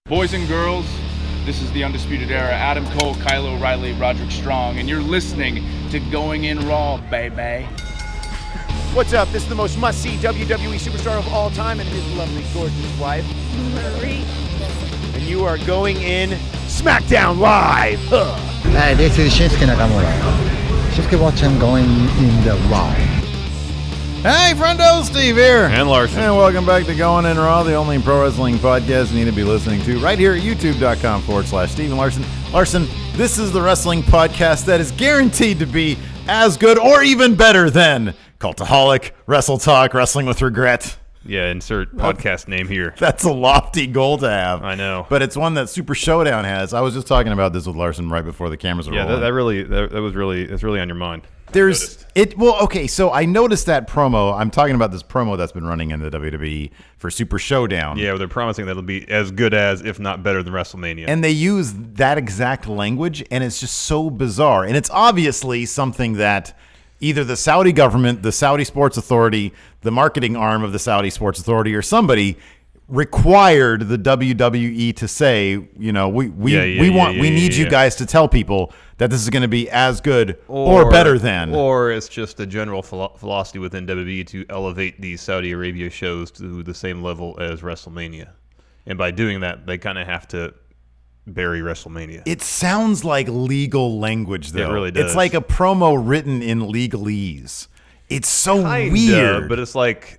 Boys and girls, this is the Undisputed Era. Adam Cole, Kyle O'Reilly, Roderick Strong, and you're listening to Going In Raw, baby. What's up? This is the most must-see WWE superstar of all time and his lovely, gorgeous wife, Marie. and you are going in Smackdown Live. Hi, this is Shinsuke Nakamura. Shinsuke watching Going in the Raw. Hey, friendo, Steve here. And Larson. And welcome back to Going In Raw, the only pro wrestling podcast you need to be listening to right here at youtube.com/Steve and Larson. Larson, this is the wrestling podcast that is guaranteed to be as good or even better than Cultaholic, Wrestle Talk, Wrestling with Regret. Yeah, insert podcast name here. That's a lofty goal to have. I know. But it's one that Super Showdown has. I was just talking about this with Larson right before the cameras were rolling. It's really on your mind. So I noticed that promo. I'm talking about this promo that's been running in the WWE for Super Showdown. Yeah, they're promising that it'll be as good as, if not better than WrestleMania. And they use that exact language, and it's just so bizarre. And it's obviously something that either the Saudi government, the Saudi Sports Authority, the marketing arm of the Saudi Sports Authority, or somebody required the WWE to say, you know, we need you guys to tell people that this is going to be as good or better than. Or it's just a general philosophy within WWE to elevate these Saudi Arabia shows to the same level as WrestleMania. And by doing that, they kind of have to bury WrestleMania. It sounds like legal language, though. It really does. It's like a promo written in legalese. It's so weird. But it's like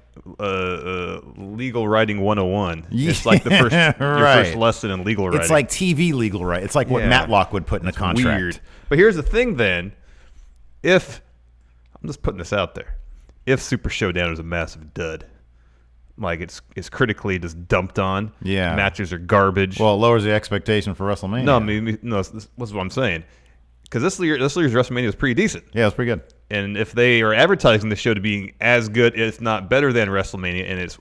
legal writing 101. Yeah, it's like your right. first lesson in legal writing. It's like TV legal right. It's like what Matlock would put in a contract. Weird. But here's the thing then. I'm just putting this out there. If Super Showdown is a massive dud, like it's critically just dumped on. Yeah. Matches are garbage. Well, it lowers the expectation for WrestleMania. No, this is what I'm saying. Because this year's WrestleMania was pretty decent. Yeah, it's pretty good. And if they are advertising the show to being as good, if not better than WrestleMania, and it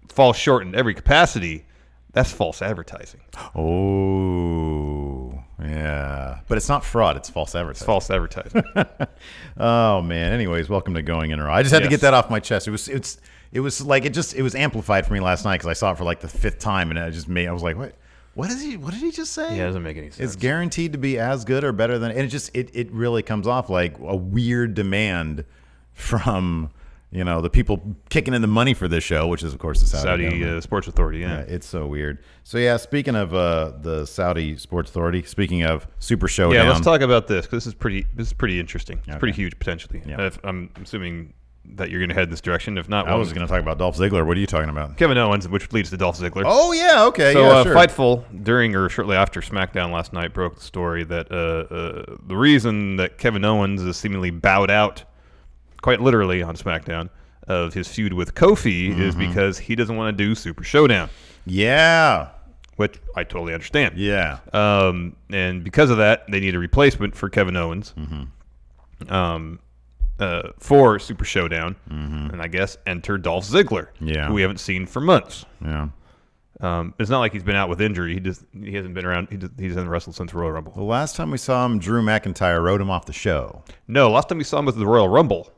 falls short in every capacity, that's false advertising. Oh, yeah. But it's not fraud. It's false advertising. It's false advertising. Oh, man. Anyways, welcome to Going In Raw. I just had to get that off my chest. It was amplified for me last night because I saw it for like the fifth time, and I was like, what did he just say? Yeah, it doesn't make any sense. It's guaranteed to be as good or better than, and it really comes off like a weird demand from, the people kicking in the money for this show, which is of course the Saudi Sports Authority. Yeah, it's so weird. So yeah, speaking of the Saudi Sports Authority, speaking of Super Showdown, let's talk about this because this is pretty interesting. It's pretty huge potentially. Yeah. I'm assuming that you're going to head in this direction. If not, I was going to talk about Dolph Ziggler. What are you talking about? Kevin Owens, which leads to Dolph Ziggler. Oh, yeah, okay. So yeah, sure. Fightful, during or shortly after SmackDown last night, broke the story that the reason that Kevin Owens is seemingly bowed out, quite literally on SmackDown, of his feud with Kofi is because he doesn't want to do Super Showdown. Yeah. Which I totally understand. Yeah. And because of that, they need a replacement for Kevin Owens. For Super Showdown, and I guess enter Dolph Ziggler, who we haven't seen for months. Yeah, it's not like he's been out with injury. He hasn't been around. He hasn't wrestled since Royal Rumble. The last time we saw him, Drew McIntyre wrote him off the show. No, last time we saw him was the Royal Rumble,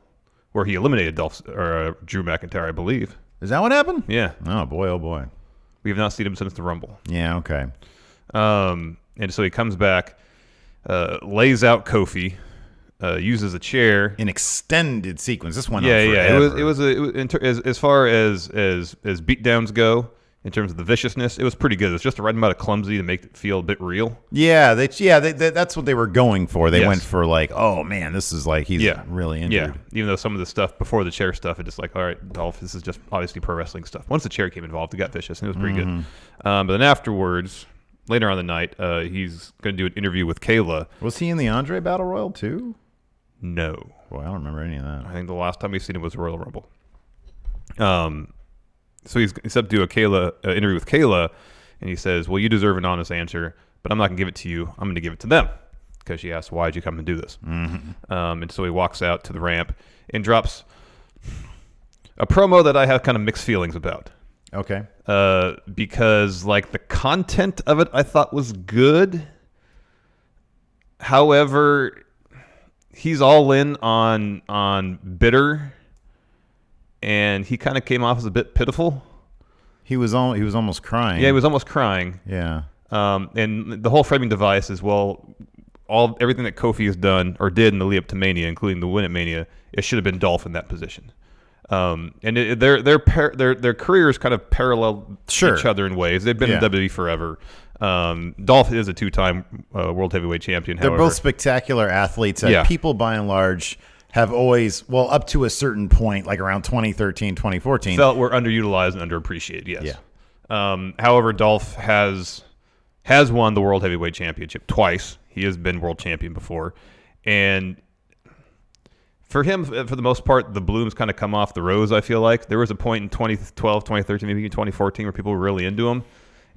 where he eliminated Drew McIntyre, I believe. Is that what happened? Yeah. Oh boy. We have not seen him since the Rumble. Yeah. Okay. And so he comes back, lays out Kofi. Uses a chair. An extended sequence. This went on forever. It was as far as beatdowns go, in terms of the viciousness, it was pretty good. It was just the right amount of clumsy to make it feel a bit real. Yeah, that's what they were going for. They went for like, oh man, this is like he's really injured. Yeah, even though some of the stuff before the chair stuff, it just like, all right, Dolph, this is just obviously pro wrestling stuff. Once the chair came involved, it got vicious, and it was pretty good. But then afterwards, later on in the night, he's going to do an interview with Kayla. Was he in the Andre Battle Royal too? No. Boy, I don't remember any of that. I think the last time we've seen him was Royal Rumble. So he's up to do a interview with Kayla, and he says, well, you deserve an honest answer, but I'm not going to give it to you. I'm going to give it to them. Because she asks, why'd you come and do this? And so he walks out to the ramp and drops a promo that I have kind of mixed feelings about. Okay. Because like the content of it I thought was good. However, he's all in on bitter, and he kind of came off as a bit pitiful. He was almost crying. Yeah, he was almost crying. Yeah. And the whole framing device is, well, everything that Kofi has done or did in the lead up to Mania, including the win at Mania, it should have been Dolph in that position. And their careers kind of parallel each other in ways. They've been in WWE forever. Dolph is a 2-time World Heavyweight Champion. They're however. both spectacular athletes that people, by and large, have always, well, up to a certain point, like around 2013, 2014. Felt were underutilized and underappreciated, yes. Yeah. However, Dolph has won the World Heavyweight Championship twice. He has been world champion before. And for him, for the most part, the blooms kind of come off the rose, I feel like. There was a point in 2012, 2013, maybe 2014 where people were really into him.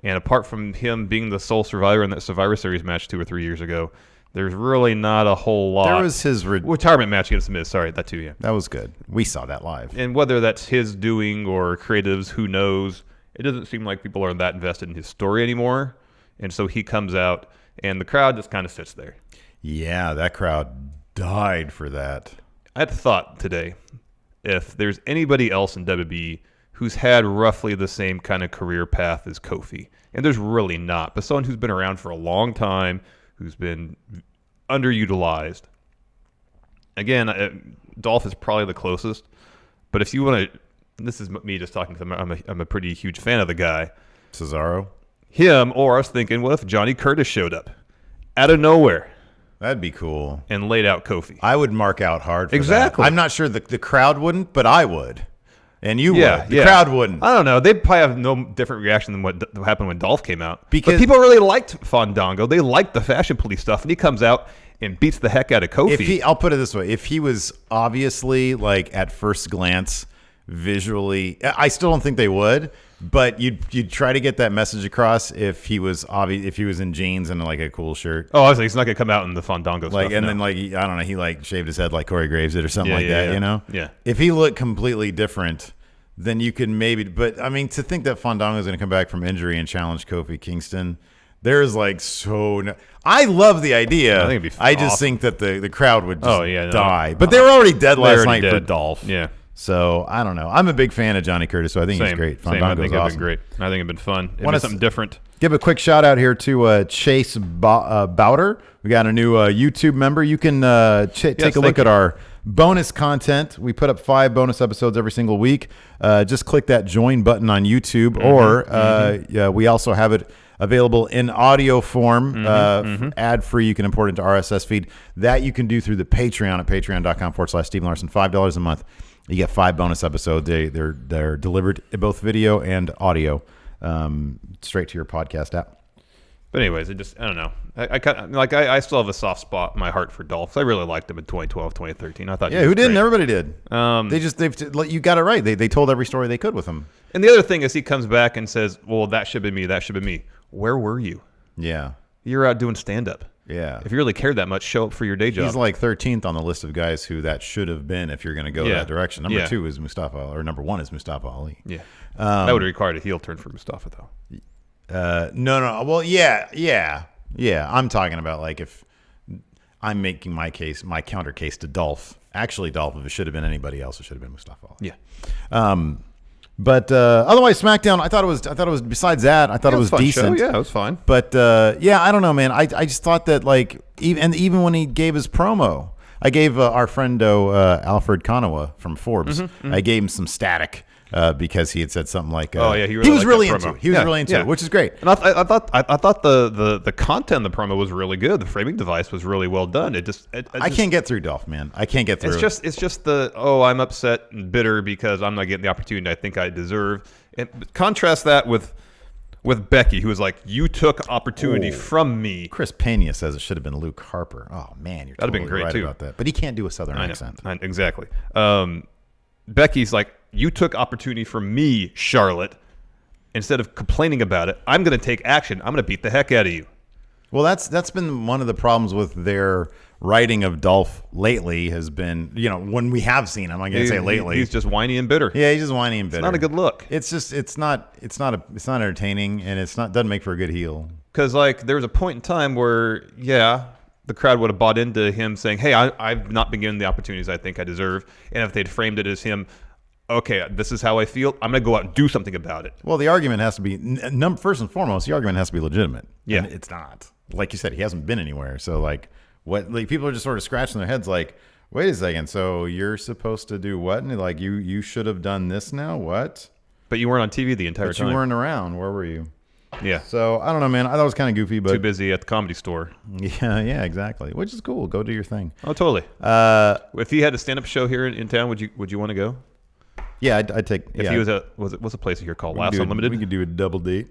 And apart from him being the sole survivor in that Survivor Series match 2 or 3 years ago, there's really not a whole lot. There was his retirement match against The Miz. Sorry, that too, yeah. That was good. We saw that live. And whether that's his doing or creatives, who knows? It doesn't seem like people are that invested in his story anymore. And so he comes out, and the crowd just kind of sits there. Yeah, that crowd died for that. I had thought today, if there's anybody else in WWE who's had roughly the same kind of career path as Kofi, and there's really not, but someone who's been around for a long time, who's been underutilized. Again, Dolph is probably the closest, but if you want to, this is me just talking because I'm a pretty huge fan of the guy. Cesaro? Him, or I was thinking, what if Johnny Curtis showed up out of nowhere? That'd be cool. And laid out Kofi. I would mark out hard for exactly. that. I'm not sure the crowd wouldn't, but I would. And you would. The yeah. crowd wouldn't. I don't know. They'd probably have no different reaction than what happened when Dolph came out. Because but people really liked Fandango. They liked the Fashion Police stuff. And he comes out and beats the heck out of Kofi. I'll put it this way. If he was obviously, like, at first glance, visually, I still don't think they would. But you'd try to get that message across if he was in jeans and like a cool shirt. Oh, I was like, he's not gonna come out in the Fandango stuff. And then I don't know, he like shaved his head like Corey Graves did or something that, you know? Yeah. If he looked completely different, then you could maybe. But I mean, to think that Fandango is gonna come back from injury and challenge Kofi Kingston, there's like I love the idea. I think it'd be I just think that the crowd would just die. No. But they were already dead last night for Dolph. Yeah. So, I don't know. I'm a big fan of Johnny Curtis, so I think he's great. I think awesome. it'd been great. I think it'd been fun. It'd be something different. Give a quick shout out here to Chase Bowder. We got a new YouTube member. You can take a look at our bonus content. We put up 5 bonus episodes every single week. Just click that join button on YouTube, or we also have it available in audio form, ad-free. You can import it into RSS feed. That you can do through the Patreon at patreon.com/Stephen Larson, $5 a month. You get 5 bonus episodes. They're delivered in both video and audio, straight to your podcast app. But anyways, I don't know. I still have a soft spot in my heart for Dolph. I really liked him in 2012, 2013. I thought, who didn't? Great. Everybody did. You got it right. They told every story they could with him. And the other thing is, he comes back and says, "Well, that should be me. That should be me." Where were you? Yeah, you're out doing stand-up. Yeah. If you really cared that much, show up for your day job. He's like 13th on the list of guys who that should have been if you're going to go that direction. Number 2 is Mustafa, or number 1 is Mustafa Ali. Yeah. That would have required a heel turn for Mustafa, though. No. Well, yeah. I'm talking about like if I'm making my counter case to Dolph. Actually, Dolph, if it should have been anybody else, it should have been Mustafa Ali. Yeah. But otherwise, SmackDown, I thought it was. Besides that, I thought it was decent. Show. Yeah, it was fine. But I don't know, man. I just thought that like even when he gave his promo, I gave our friendo Alfred Konuwa from Forbes. I gave him some static because he had said something like, he was really into it. He was really into it, which is great. And I thought the content of the promo was really good. The framing device was really well done. I can't get through Dolph, man. I can't get through. It's just I'm upset and bitter because I'm not getting the opportunity I think I deserve. And contrast that with Becky, who was like, "You took opportunity from me." Chris Pena says it should have been Luke Harper. Oh man, you're totally right about that. But he can't do a Southern accent. Exactly. Becky's like, "You took opportunity from me, Charlotte. Instead of complaining about it, I'm going to take action. I'm going to beat the heck out of you." Well, that's been one of the problems with their writing of Dolph lately has been, when we have seen him, I'm going to say lately. He's just whiny and bitter. Yeah, he's just whiny and bitter. It's not a good look. It's not entertaining, and doesn't make for a good heel. Because there was a point in time where the crowd would have bought into him saying, "Hey, I've not been given the opportunities I think I deserve," and if they'd framed it as him, okay, this is how I feel. I'm going to go out and do something about it. Well, the argument has to be first and foremost. The argument has to be legitimate. Yeah, and it's not. Like you said, he hasn't been anywhere. So like, what? Like people are just sort of scratching their heads. Like, wait a second. So you're supposed to do what? And like you should have done this now. What? But you weren't on TV the entire time. You weren't around. Where were you? Yeah. So I don't know, man. I thought it was kind of goofy, but too busy at the Comedy Store. Yeah, exactly. Which is cool. Go do your thing. Oh, totally. If he had a stand-up show here in town, would you want to go? Yeah, I'd take. If he was what's a place here called Last Unlimited? We could do a double date.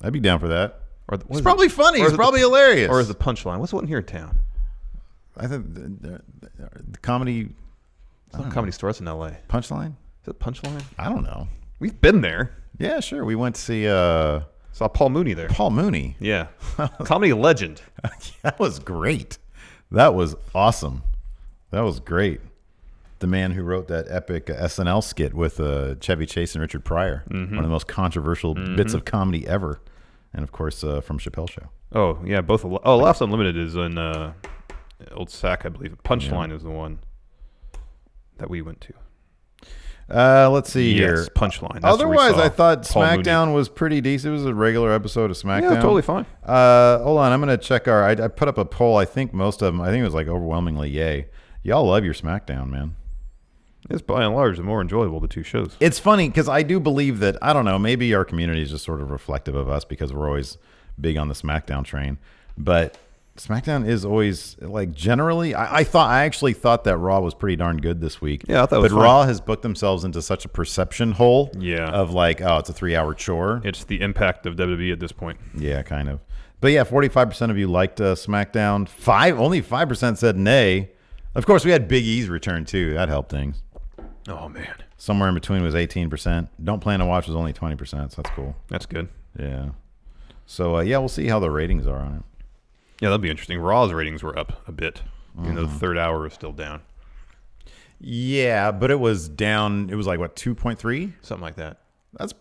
I'd be down for that. It's probably funny. It's probably hilarious. Or is the Punchline? What's the one here in town? I think the comedy. It's not a Comedy Store. It's in L.A. Punchline? Is it Punchline? I don't know. We've been there. Yeah, sure. We went to see. Saw Paul Mooney there. Paul Mooney. Yeah. Comedy legend. That was great. That was awesome. That was great. The man who wrote that epic SNL skit with Chevy Chase and Richard Pryor. One of the most controversial bits of comedy ever. And, of course, from Chappelle's Show. Oh, yeah. Both. Laughs Unlimited is in Old Sac, I believe. Punchline is the one that we went to. Let's see here. Yes, Punchline. Otherwise, I thought SmackDown was pretty decent. It was a regular episode of SmackDown. Yeah, totally fine. Hold on. I'm going to check I put up a poll. I think most of them, I think it was like overwhelmingly yay. Y'all love your SmackDown, man. It's by and large the more enjoyable, the two shows. It's funny because I do believe that, I don't know, maybe our community is just sort of reflective of us because we're always big on the SmackDown train. But SmackDown is always, like, generally, I actually thought that Raw was pretty darn good this week. Yeah, I thought it was But fine. Raw has booked themselves into such a perception hole Yeah. of like, oh, it's a 3-hour chore. It's the impact of WWE at this point. Yeah, kind of. But yeah, 45% of you liked SmackDown. Only 5% said nay. Of course, we had Big E's return too. That helped things. Oh, man. Somewhere in between was 18%. Don't plan to watch was only 20%, so that's cool. That's good. Yeah. So, yeah, we'll see how the ratings are on it. Yeah, that'll be interesting. Raw's ratings were up a bit. Even though the third hour is still down. Yeah, but it was down. It was like, what, 2.3? Something like that. That's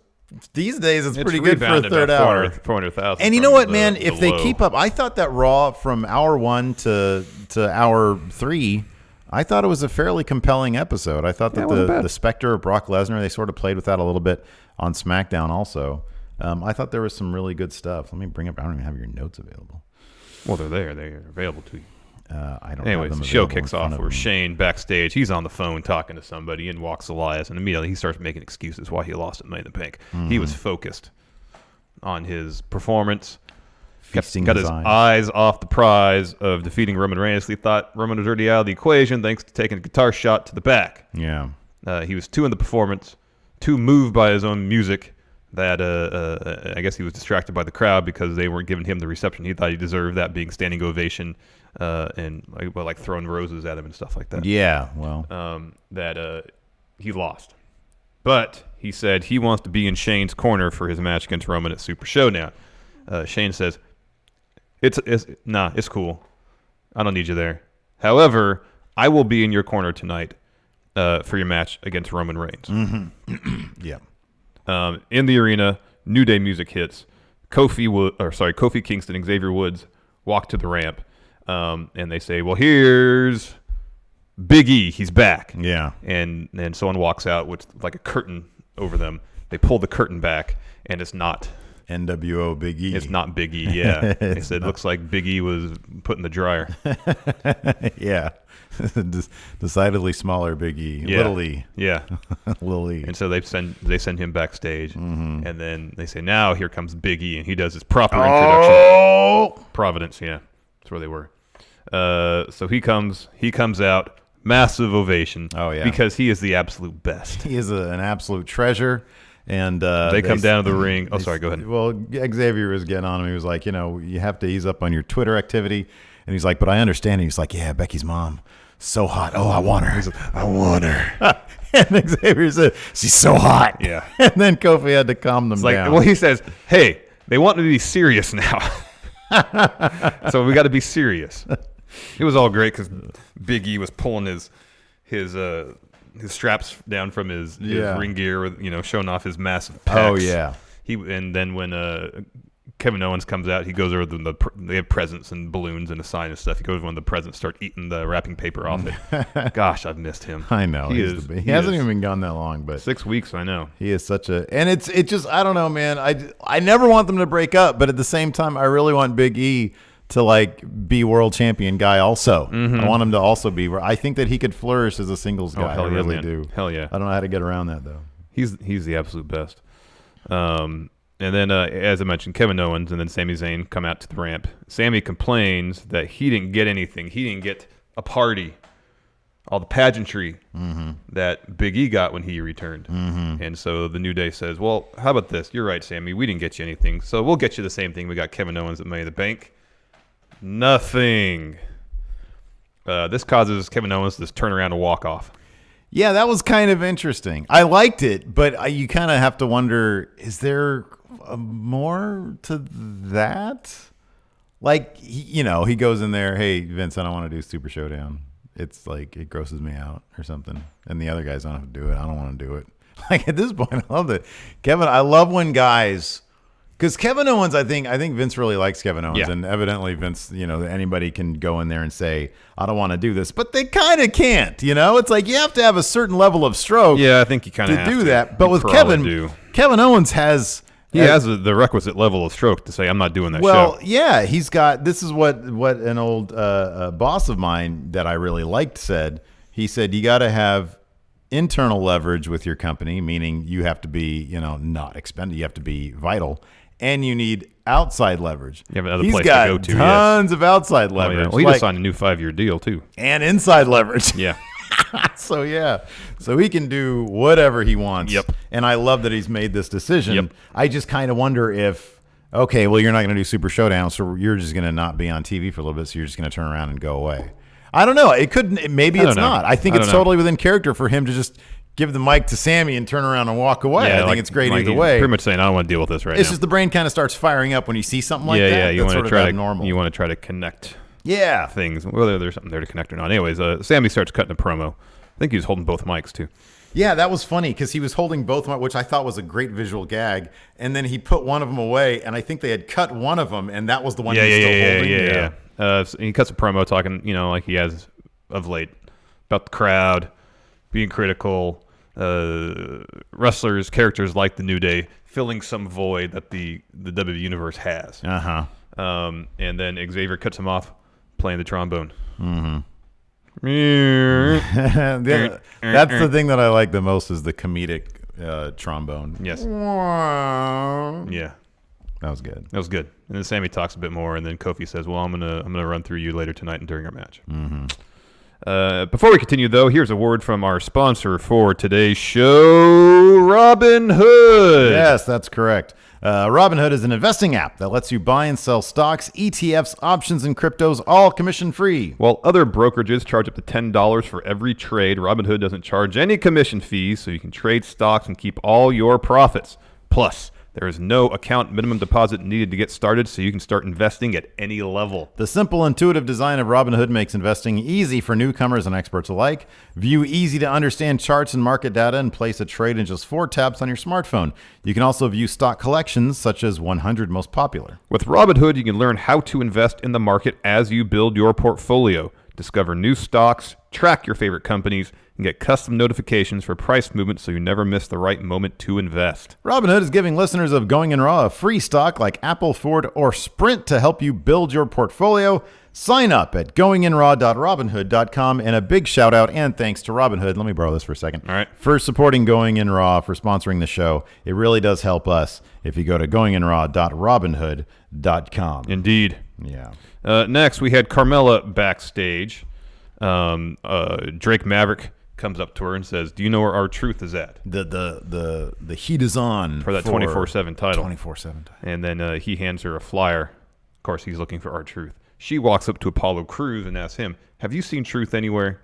these days, it's pretty good for a rebounded third about hour. 400,000. And you know what, man? The If they low. keep up, I thought that Raw from hour 1 to hour 3, I thought it was a fairly compelling episode. I thought that the specter of Brock Lesnar, they sort of played with that a little bit on SmackDown also. I thought there was some really good stuff. Let me bring up, I don't even have your notes available. Well, they're there. They're available to you. I don't. Anyways, the show kicks off where Shane backstage, he's on the phone talking to somebody, and walks Elias, and immediately he starts making excuses why he lost at Money in the Bank. He was focused on his performance, got his eyes off the prize of defeating Roman Reigns. He thought Roman was already out of the equation thanks to taking a guitar shot to the back. Yeah, he was too in the performance, too moved by his own music that I guess he was distracted by the crowd because they weren't giving him the reception he thought he deserved, that being standing ovation. And like throwing roses at him and stuff like that. Yeah, well, that he lost, but he said he wants to be in Shane's corner for his match against Roman at Super Showdown. Shane says, "It's cool. I don't need you there. However, I will be in your corner tonight for your match against Roman Reigns." Mm-hmm. Yeah. In the arena, New Day music hits. Kofi Kingston and Xavier Woods walk to the ramp. And they say, well, here's Big E. He's back. Yeah. And someone walks out with like a curtain over them. They pull the curtain back, and it's not NWO Big E. It's not Big E, yeah. They said, looks like Big E was put in the dryer. Yeah. Decidedly smaller Big E. Yeah. Little E. Yeah. Little E. And so they send him backstage, and then they say, now here comes Big E, and he does his proper introduction. Providence, yeah. That's where they were. So he comes out, massive ovation. Oh yeah, because he is the absolute best. He is an absolute treasure. And they come down to the ring. Oh, sorry, go ahead. Well, Xavier was getting on him. He was like, you have to ease up on your Twitter activity. And he's like, but I understand. And he's like, yeah, Becky's mom, so hot. Oh, I want her. He's like, I want her. And Xavier said, she's so hot. Yeah. And then Kofi had to calm them down. Well, he says, hey, they want me to be serious now. So we got to be serious. It was all great because Big E was pulling his straps down from his ring gear, with, showing off his massive pecs. Oh yeah. And then when Kevin Owens comes out. He goes over they have presents and balloons and a sign and stuff. He goes over when the presents start eating the wrapping paper off it. Gosh, I've missed him. I know. He hasn't even been gone that long, but 6 weeks. I know. He is such a, and it just, I don't know, man. I never want them to break up, but at the same time, I really want Big E to like be world champion guy also. I want him to also be. I think that he could flourish as a singles guy. I really do. Hell yeah. I don't know how to get around that though. He's the absolute best. And then, as I mentioned, Kevin Owens and then Sami Zayn come out to the ramp. Sami complains that he didn't get anything. He didn't get a party, all the pageantry that Big E got when he returned. And so the New Day says, well, how about this? You're right, Sami. We didn't get you anything. So we'll get you the same thing. We got Kevin Owens at Money in the Bank. Nothing. This causes Kevin Owens to just turn around and walk off. Yeah, that was kind of interesting. I liked it, but you kind of have to wonder, is there more to that? Like, he goes in there, hey, Vince, I don't want to do Super Showdown. It's like, it grosses me out or something. And the other guys don't have to do it. I don't want to do it. Like, at this point, I love it. I love when guys... Because Kevin Owens, I think Vince really likes Kevin Owens, and evidently Vince, anybody can go in there and say, I don't want to do this, but they kind of can't, It's like you have to have a certain level of stroke. Yeah, I think you kind of have to do that. But with Kevin Owens has the requisite level of stroke to say, I'm not doing that show. Well, yeah, he's got, this is what an old boss of mine that I really liked said. He said, you got to have internal leverage with your company, meaning you have to be, not expended, you have to be vital. And you need outside leverage. You have another place to go to. He's got tons of outside leverage. Well, he just signed a new 5-year deal, too. And inside leverage. Yeah. So he can do whatever he wants. Yep. And I love that he's made this decision. Yep. I just kind of wonder if, okay, well, you're not going to do Super Showdown, so you're just going to not be on TV for a little bit, so you're just going to turn around and go away. I don't know. It couldn't. Maybe it's not. I think it's totally within character for him to just give the mic to Sami and turn around and walk away. I think it's great either way. Pretty much saying, I don't want to deal with this right now. It's just the brain kind of starts firing up when you see something like that. Yeah, you want to try normal. You want to try to connect. Yeah, things, whether there's something there to connect or not. Anyways, Sami starts cutting a promo. I think he was holding both mics too. Yeah, that was funny because he was holding both, which I thought was a great visual gag. And then he put one of them away, and I think they had cut one of them, and that was the one he was still holding. Yeah. So he cuts a promo talking, like he has of late, about the crowd, being critical, wrestlers, characters like the New Day, filling some void that the WWE Universe has. And then Xavier cuts him off, playing the trombone. That's the thing that I like the most is the comedic trombone. Yes. Yeah. That was good. That was good. And then Sami talks a bit more, and then Kofi says, "Well, I'm gonna run through you later tonight and during our match." Before we continue, though, here's a word from our sponsor for today's show, Robin Hood. Yes, that's correct. Robin Hood is an investing app that lets you buy and sell stocks, ETFs, options, and cryptos, all commission-free. While other brokerages charge up to $10 for every trade, Robin Hood doesn't charge any commission fees, so you can trade stocks and keep all your profits. Plus, there is no account minimum deposit needed to get started, so you can start investing at any level. The simple, intuitive design of Robinhood makes investing easy for newcomers and experts alike. View easy-to-understand charts and market data and place a trade in just 4 taps on your smartphone. You can also view stock collections, such as 100 most popular. With Robinhood, you can learn how to invest in the market as you build your portfolio. Discover new stocks, track your favorite companies, and get custom notifications for price movement so you never miss the right moment to invest. Robinhood is giving listeners of Going in Raw a free stock like Apple, Ford, or Sprint to help you build your portfolio. Sign up at goinginraw.robinhood.com, and a big shout out and thanks to Robinhood. Let me borrow this for a second. All right. For supporting Going in Raw, for sponsoring the show. It really does help us if you go to goinginraw.robinhood.com. Indeed. Yeah. Next, we had Carmella backstage. Drake Maverick comes up to her and says, "Do you know where R-Truth is at?" The heat is on for that 24/7 title. 24/7 title. And then he hands her a flyer. Of course, he's looking for R-Truth. She walks up to Apollo Crews and asks him, "Have you seen Truth anywhere?"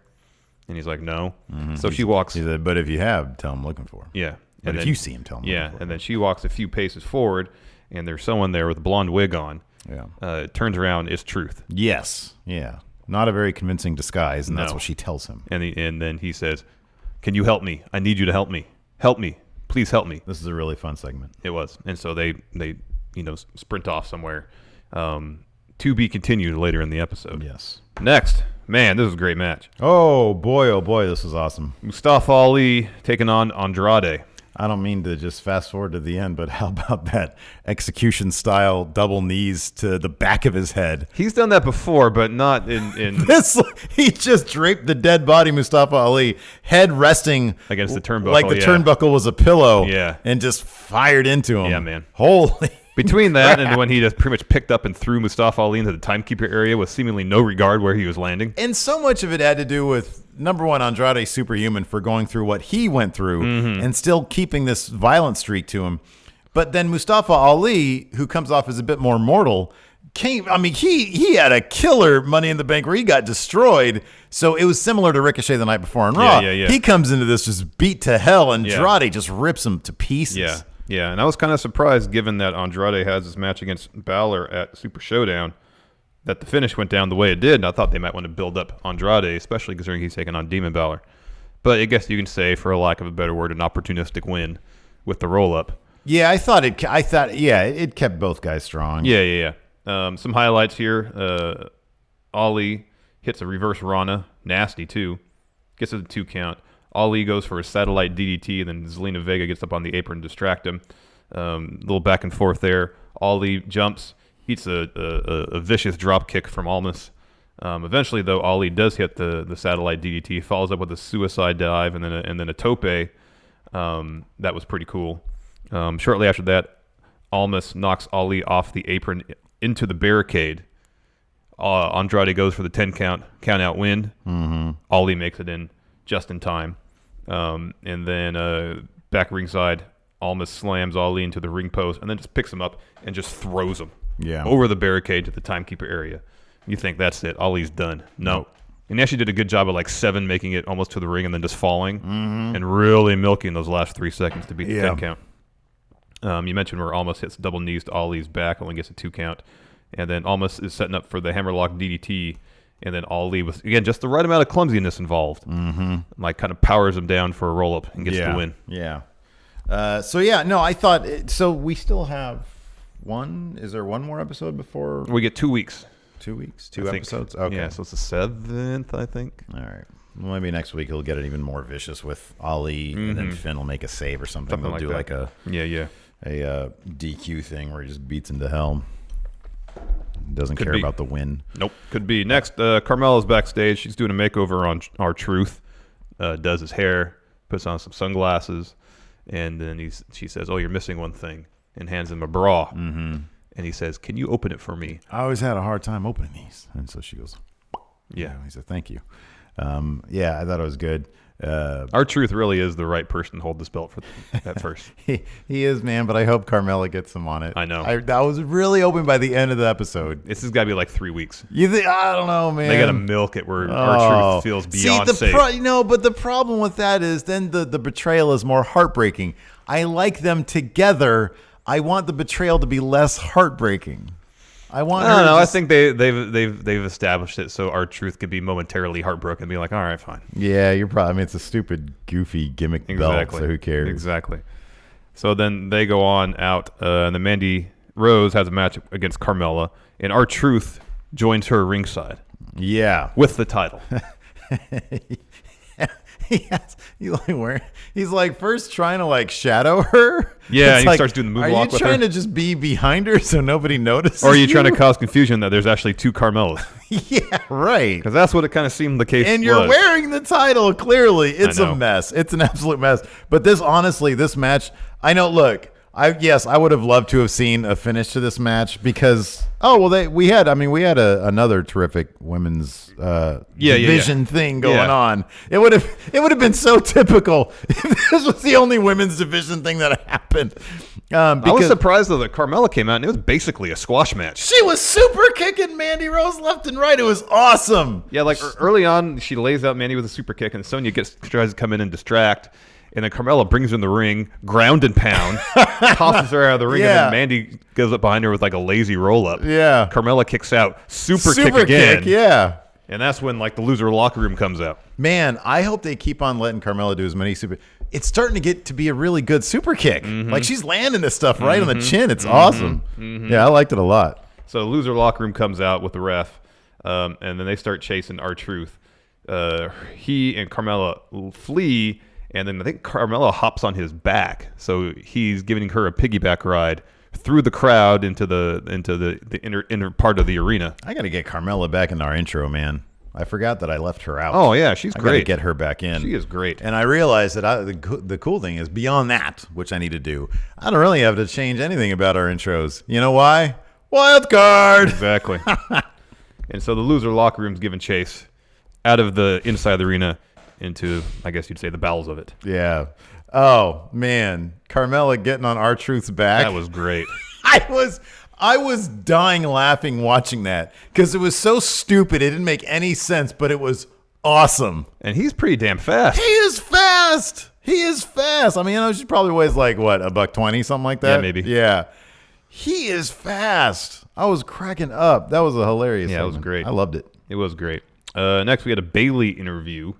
And he's like, "No." So she walks. He said, "But if you have, tell him I'm looking for him." Yeah. But if you see him, tell him. Yeah. And then she walks a few paces forward, and there's someone there with a blonde wig on. Yeah. Turns around, it's Truth. Yes. Yeah. Not a very convincing disguise, and that's what she tells him. And then he says, "Can you help me? I need you to help me. Help me. Please help me." This is a really fun segment. It was. And so they sprint off somewhere. To be continued later in the episode. Yes. Next, man, this is a great match. Oh boy, this is awesome. Mustafa Ali taking on Andrade. I don't mean to just fast forward to the end, but how about that execution style double knees to the back of his head? He's done that before, but not in This, he just draped the dead body Mustafa Ali, head resting against the turnbuckle, like the turnbuckle was a pillow, and just fired into him. Yeah, man. Holy. Between that and when he just pretty much picked up and threw Mustafa Ali into the timekeeper area with seemingly no regard where he was landing. And so much of it had to do with, number one, Andrade superhuman for going through what he went through and still keeping this violent streak to him. But then Mustafa Ali, who comes off as a bit more mortal, he had a killer Money in the Bank where he got destroyed. So it was similar to Ricochet the night before on Raw. Yeah. He comes into this just beat to hell, and Andrade just rips him to pieces. Yeah, and I was kind of surprised, given that Andrade has this match against Balor at Super Showdown, that the finish went down the way it did. And I thought they might want to build up Andrade, especially considering he's taking on Demon Balor. But I guess you can say, for a lack of a better word, an opportunistic win with the roll-up. Yeah, it kept both guys strong. Yeah. Some highlights here. Ali hits a reverse Rana, nasty too. Gets a 2 count. Ali goes for a satellite DDT, and then Zelina Vega gets up on the apron to distract him. A little back and forth there. Ali jumps, eats a vicious drop kick from Almas. Eventually, though, Ali does hit the satellite DDT, follows up with a suicide dive, and then a tope. That was pretty cool. Shortly after that, Almas knocks Ali off the apron into the barricade. Andrade goes for the 10 count out win. Ali makes it in just in time. And then back ringside, Almas slams Ali into the ring post and then just picks him up and just throws him over the barricade to the timekeeper area. You think that's it. Ali's done. No. And he actually did a good job of 7 making it almost to the ring and then just falling and really milking those last 3 seconds to beat the 10 count. You mentioned where Almas hits double knees to Ali's back, only gets a 2 count. And then Almas is setting up for the hammerlock DDT. And then Ali, with, again, just the right amount of clumsiness involved, kind of powers him down for a roll-up and gets the win. Yeah. I thought, so we still have one. Is there one more episode before? We get 2 weeks. 2 weeks? 2 episodes? Okay. Yeah, so it's the 7th, I think. All right. Well, maybe next week he'll get it even more vicious with Ali, and then Finn will make a save or something. They'll do that. a DQ thing where he just beats him to hell. Doesn't care about the win. Nope. Could be. Next, Carmella's backstage. She's doing a makeover on R-Truth. Does his hair, puts on some sunglasses, and then she says, "Oh, you're missing one thing," and hands him a bra. And he says, "Can you open it for me?" I always had a hard time opening these. And so she goes, yeah. He said, "Thank you." I thought it was good. R-Truth really is the right person to hold this belt at first. He is, man, but I hope Carmella gets him on it. I know. I was really hoping by the end of the episode. This has got to be 3 weeks. You think? I don't know, man. They got to milk it where R-Truth feels beyond safe. But the problem with that is then the betrayal is more heartbreaking. I like them together. I want the betrayal to be less heartbreaking. I think they've established it so R-Truth could be momentarily heartbroken and be like, all right, fine. Yeah, you're probably. I mean, it's a stupid, goofy gimmick belt, so who cares? Exactly. So then they go on out, and then Mandy Rose has a match against Carmella, and R-Truth joins her ringside. Yeah, with the title. He's first trying to shadow her. Yeah, and he starts doing the moonwalk with her. Are you trying to just be behind her so nobody notices? Or are you trying to cause confusion that there's actually 2 Carmellas? Yeah, right. Because that's what it kind of seemed the case was. And you're wearing the title, clearly. It's a mess. It's an absolute mess. But this match, I know, look, I would have loved to have seen a finish to this match because we had another terrific women's division thing going on. It would have been so typical if this was the only women's division thing that happened. I was surprised though that Carmella came out and it was basically a squash match. She was super kicking Mandy Rose left and right. It was awesome. Yeah, early on she lays out Mandy with a super kick and Sonya tries to come in and distract. And then Carmella brings her in the ring, ground and pound, tosses her out of the ring, and then Mandy goes up behind her with a lazy roll-up. Yeah. Carmella kicks out, super kick again. Yeah. And that's when the loser locker room comes out. Man, I hope they keep on letting Carmella do as many super... it's starting to get to be a really good super kick. Like she's landing this stuff right on the chin. It's awesome. Yeah, I liked it a lot. So loser locker room comes out with the ref, and then they start chasing R-Truth. He and Carmella flee, and then I think Carmella hops on his back. So he's giving her a piggyback ride through the crowd into the inner part of the arena. I got to get Carmella back in our intro, man. I forgot that I left her out. Oh yeah, she's I great. Gotta get her back in. She is great. And I realized that the cool thing is beyond that, which I need to do. I don't really have to change anything about our intros. You know why? Wild card. Exactly. And so the loser locker room's giving chase out of the inside of the arena into, I guess you'd say, the bowels of it. Yeah. Oh man, Carmella getting on R-Truth's back. That was great. I was dying laughing watching that because it was so stupid. It didn't make any sense, but it was awesome. And he's pretty damn fast. He is fast. He is fast. I mean, she probably weighs like what, $120, something like that. Yeah, maybe. Yeah. He is fast. I was cracking up. That was a hilarious. Yeah, segment. it was great. I loved it. It was great. Next, we had a Bailey interview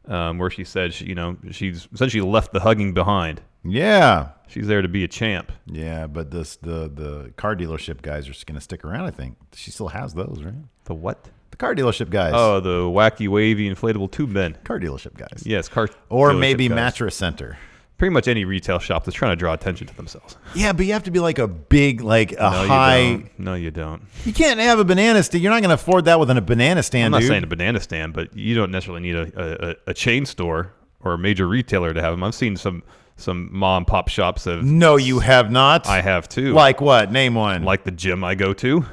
where she said, she's essentially left the hugging behind. Yeah. She's there to be a champ. Yeah, but the car dealership guys are going to stick around, I think. She still has those, right? The what? The car dealership guys. Oh, the wacky, wavy, inflatable tube men. Car delership guys. Yes, car Or dealership maybe guys. Mattress Center. Pretty much any retail shop that's trying to draw attention to themselves. Yeah, but you have to be like a big, like a No, high. you don't. No, you don't. You can't have a banana stand. You're not going to afford that with a banana stand, I'm not dude. saying a banana stand, but you don't necessarily need a chain store or a major retailer to have them. I've seen some mom and pop shops have. No, you have not. I have too. Like what? Name one. Like the gym I go to.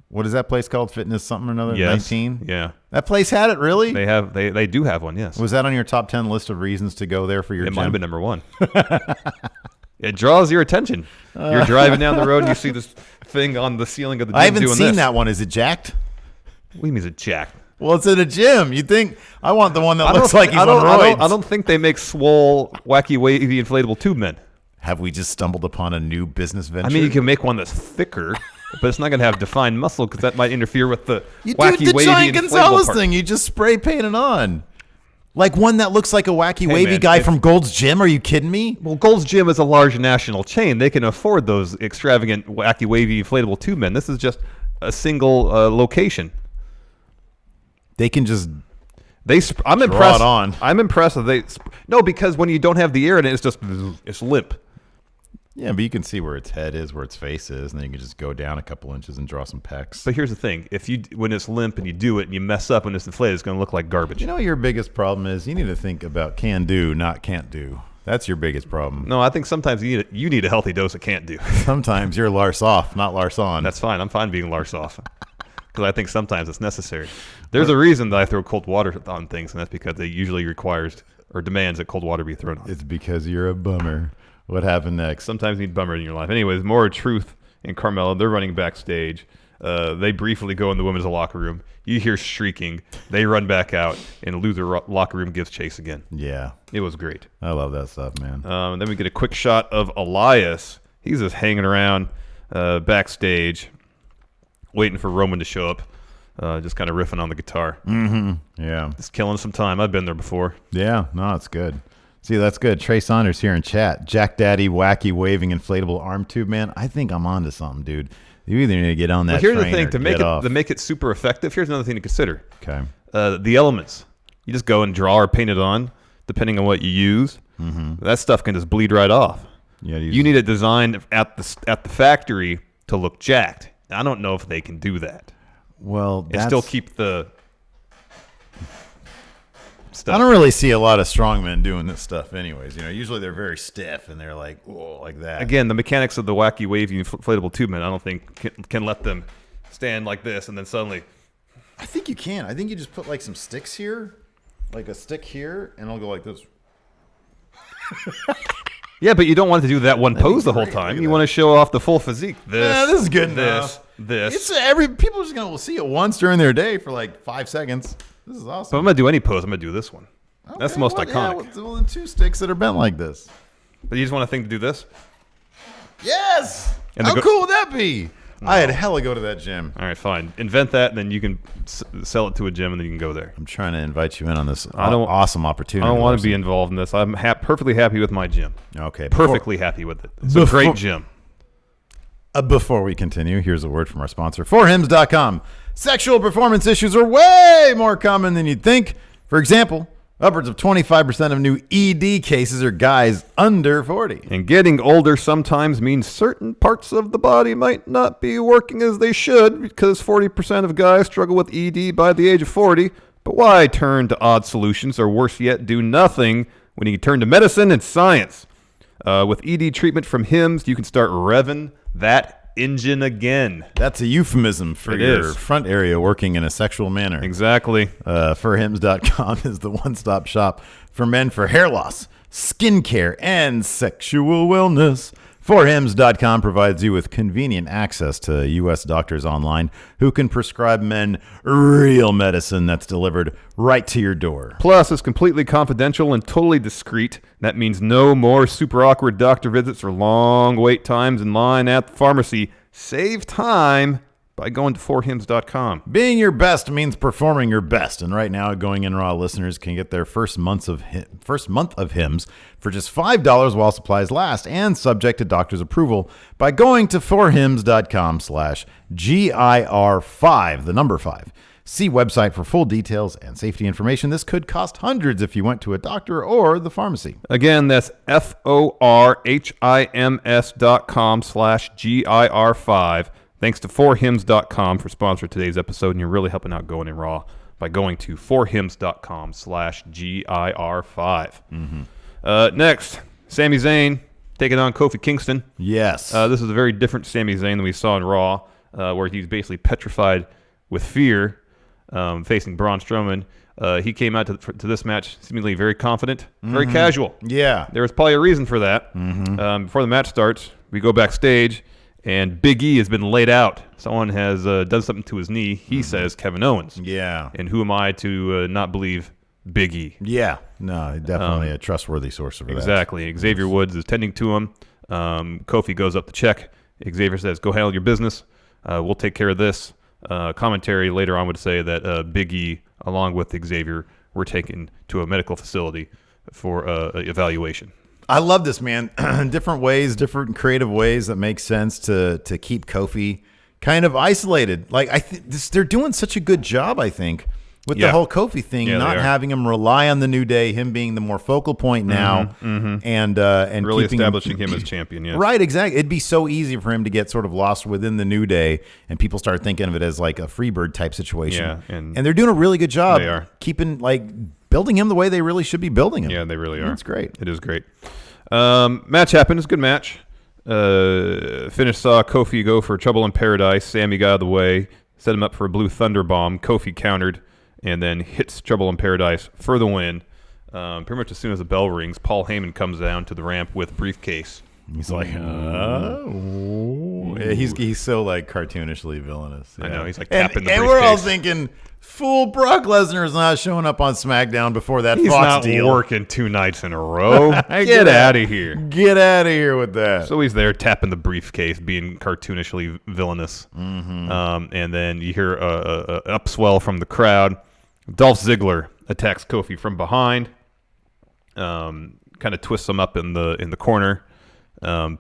What is that place called? Fitness something or another? Yes. 19? Yeah. That place had it, really? They do have one, yes. Was that on your top 10 list of reasons to go there for your It gym? might have been number one. It draws your attention. You're driving down the road and you see this thing on the ceiling of the gym I haven't doing seen this. that one. Is it jacked? What do you mean is it jacked? Well, it's at a gym. You think I want the one that looks like he's on roids. I don't think they make swole, wacky, wavy, inflatable tube men. Have we just stumbled upon a new business venture? I mean, you can make one that's thicker, but it's not going to have defined muscle because that might interfere with the You wacky, do the wavy, Giant inflatable Gonzalez part. thing. You just spray paint it on. Like one that looks like a wacky, wavy man, guy from Gold's Gym. Are you kidding me? Well, Gold's Gym is a large national chain. They can afford those extravagant, wacky, wavy, inflatable tube men. This is just a single location. They can just I'm draw impressed. it on. I'm impressed that no, because when you don't have the air in it, it's limp. Yeah, but you can see where its head is, where its face is, and then you can just go down a couple inches and draw some pecs. But here's the thing: when it's limp and you do it and you mess up when it's inflated, it's going to look like garbage. You know what your biggest problem is? You need to think about can do, not can't do. That's your biggest problem. No, I think sometimes you need a healthy dose of can't do. Sometimes you're Lars off, not Lars on. That's fine. I'm fine being Lars off. Because I think sometimes it's necessary. There's a reason that I throw cold water on things, and that's because it usually requires or demands that cold water be thrown on. It's because you're a bummer. What happened next? Sometimes you need bummer in your life. Anyways, more Truth and Carmella. They're running backstage. They briefly go in the women's locker room. You hear shrieking. They run back out, and loser locker room gives chase again. Yeah. It was great. I love that stuff, man. Then we get a quick shot of Elias. He's just hanging around backstage, waiting for Roman to show up, just kind of riffing on the guitar. Yeah. Just killing some time. I've been there before. Yeah. No, it's good. See, that's good. Trey Saunders here in chat. Jack Daddy, wacky, waving, inflatable arm tube, man. I think I'm onto something, dude. You either need to get on that But here's the train thing: or to get make off. it super effective. Here's another thing to consider. Okay. The elements. You just go and draw or paint it on, depending on what you use. That stuff can just bleed right off. Yeah, You need it designed at the factory to look jacked. I don't know if they can do that well, and still keep the stuff. I don't really see a lot of strongmen doing this stuff anyways. You know, usually they're very stiff and they're like, oh, like that. Again, the mechanics of the wacky, wavy, inflatable tube man, I don't think can let them stand like this and then suddenly. I think you can. I think you just put like some sticks here, like a stick here, and I'll go like this. Yeah, but you don't want to do that one pose the whole great. Look time. at You that. want to show off the full physique. This is good this, enough. This. It's people are just gonna see it once during their day for like 5 seconds. This is But awesome. I'm going to do any pose. I'm going to do this one. That's the most iconic. Yeah, well, the 2 sticks that are bent like this. But you just want a thing to do this? Yes. And How the cool would that be? I'd hella go to that gym. All right, fine. Invent that, and then you can sell it to a gym, and then you can go there. I'm trying to invite you in on this awesome opportunity. I don't want to be involved in this. I'm perfectly happy with my gym. Okay. Perfectly happy with it. It's a great gym. Before we continue, here's a word from our sponsor, forhims.com. Sexual performance issues are way more common than you'd think. For example, upwards of 25% of new ED cases are guys under 40. And getting older sometimes means certain parts of the body might not be working as they should, because 40% of guys struggle with ED by the age of 40. But why turn to odd solutions, or worse yet, do nothing when you can turn to medicine and science? With ED treatment from Hims, you can start revving that engine again. That's a euphemism for your front area working in a sexual manner. Exactly. Forhims.com is the one-stop shop for men for hair loss, skincare, and sexual wellness. Forhims.com provides you with convenient access to U.S. doctors online who can prescribe men real medicine that's delivered right to your door. Plus, it's completely confidential and totally discreet. That means no more super awkward doctor visits or long wait times in line at the pharmacy. Save time by going to forhims.com. Being your best means performing your best, and right now, Going In Raw listeners can get their first month of Hims for just $5 while supplies last, and subject to doctor's approval by going to forhims.com/GIR5, the number 5. See website for full details and safety information. This could cost hundreds if you went to a doctor or the pharmacy. Again, that's forhims.com/GIR5. Thanks to forhims.com for sponsoring today's episode, and you're really helping out Going In Raw by going to forhims.com/GIR5. Next, Sami Zayn taking on Kofi Kingston. Yes. This is a very different Sami Zayn than we saw in Raw, where he's basically petrified with fear, facing Braun Strowman. He came out to this match seemingly very confident, very casual. Yeah. There was probably a reason for that. Before the match starts, we go backstage, and Big E has been laid out. Someone has done something to his knee. He says Kevin Owens. Yeah. And who am I to not believe Big E? Yeah. No, definitely a trustworthy source of that. Exactly. Xavier Woods is tending to him. Kofi goes up to check. Xavier says, go handle your business. We'll take care of this. Commentary later on would say that Big E, along with Xavier, were taken to a medical facility for evaluation. I love this, man. Different ways, different creative ways that make sense to keep Kofi kind of isolated. Like they're doing such a good job, I think, with the whole Kofi thing, not having him rely on the New Day, him being the more focal point now, and really keeping establishing him as champion. Yeah, right, exactly. It'd be so easy for him to get sort of lost within the New Day, and people start thinking of it as like a Freebird type situation. Yeah, and they're doing a really good job. They are keeping building him the way they really should be building him. Yeah, they really are. It's great. It is great. Match happened. It's a good match. Finish saw Kofi go for Trouble in Paradise. Sammy got out of the way, set him up for a Blue Thunder Bomb. Kofi countered and then hits Trouble in Paradise for the win. Pretty much as soon as the bell rings, Paul Heyman comes down to the ramp with briefcase. He's like, he's so like cartoonishly villainous. I know. He's like tapping the briefcase. And we're all thinking, fool, Brock Lesnar is not showing up on SmackDown before that He's Fox not deal. Working 2 nights in a row. Get out of here. Get out of here with that. So he's there tapping the briefcase, being cartoonishly villainous. And then you hear a upswell from the crowd. Dolph Ziggler attacks Kofi from behind. Kind of twists him up in the corner.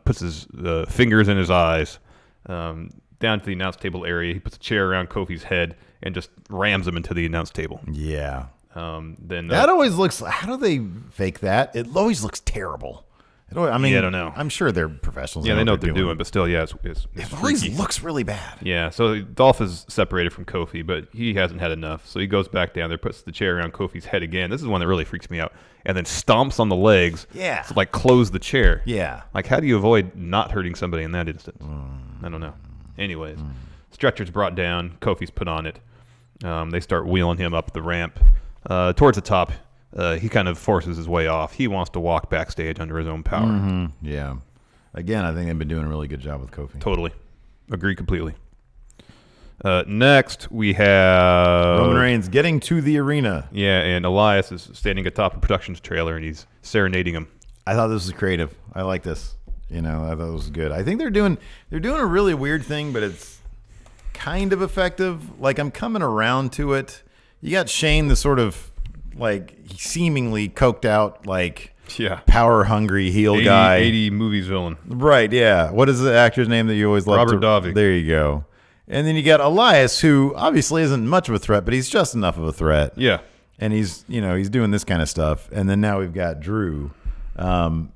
Puts his fingers in his eyes. Down to the announce table area. He puts a chair around Kofi's head and just rams him into the announce table. Yeah. Then that always looks. How do they fake that? It always looks terrible. I mean, I don't know. I'm sure they're professionals. Yeah, they know what they're doing, but still, yeah, it's it always looks really bad. Yeah, so Dolph is separated from Kofi, but he hasn't had enough, so he goes back down there, puts the chair around Kofi's head again. This is one that really freaks me out, and then stomps on the legs. Yeah, to like close the chair. Yeah, like how do you avoid not hurting somebody in that instance? I don't know. Anyways, stretcher's brought down. Kofi's put on it. They start wheeling him up the ramp towards the top. He kind of forces his way off. He wants to walk backstage under his own power. Yeah. Again, I think they've been doing a really good job with Kofi. Totally. Agree completely. Next, we have Roman Reigns getting to the arena. Yeah, and Elias is standing atop a production's trailer, and he's serenading him. I thought this was creative. I like this. I thought it was good. I think they're doing a really weird thing, but it's kind of effective. Like, I'm coming around to it. You got Shane, the sort of like seemingly coked out, like power hungry heel guy, 80 movies villain. Right? Yeah. What is the actor's name that you always love? Robert Davi. There you go. And then you got Elias, who obviously isn't much of a threat, but he's just enough of a threat. Yeah. And he's doing this kind of stuff. And then now we've got Drew.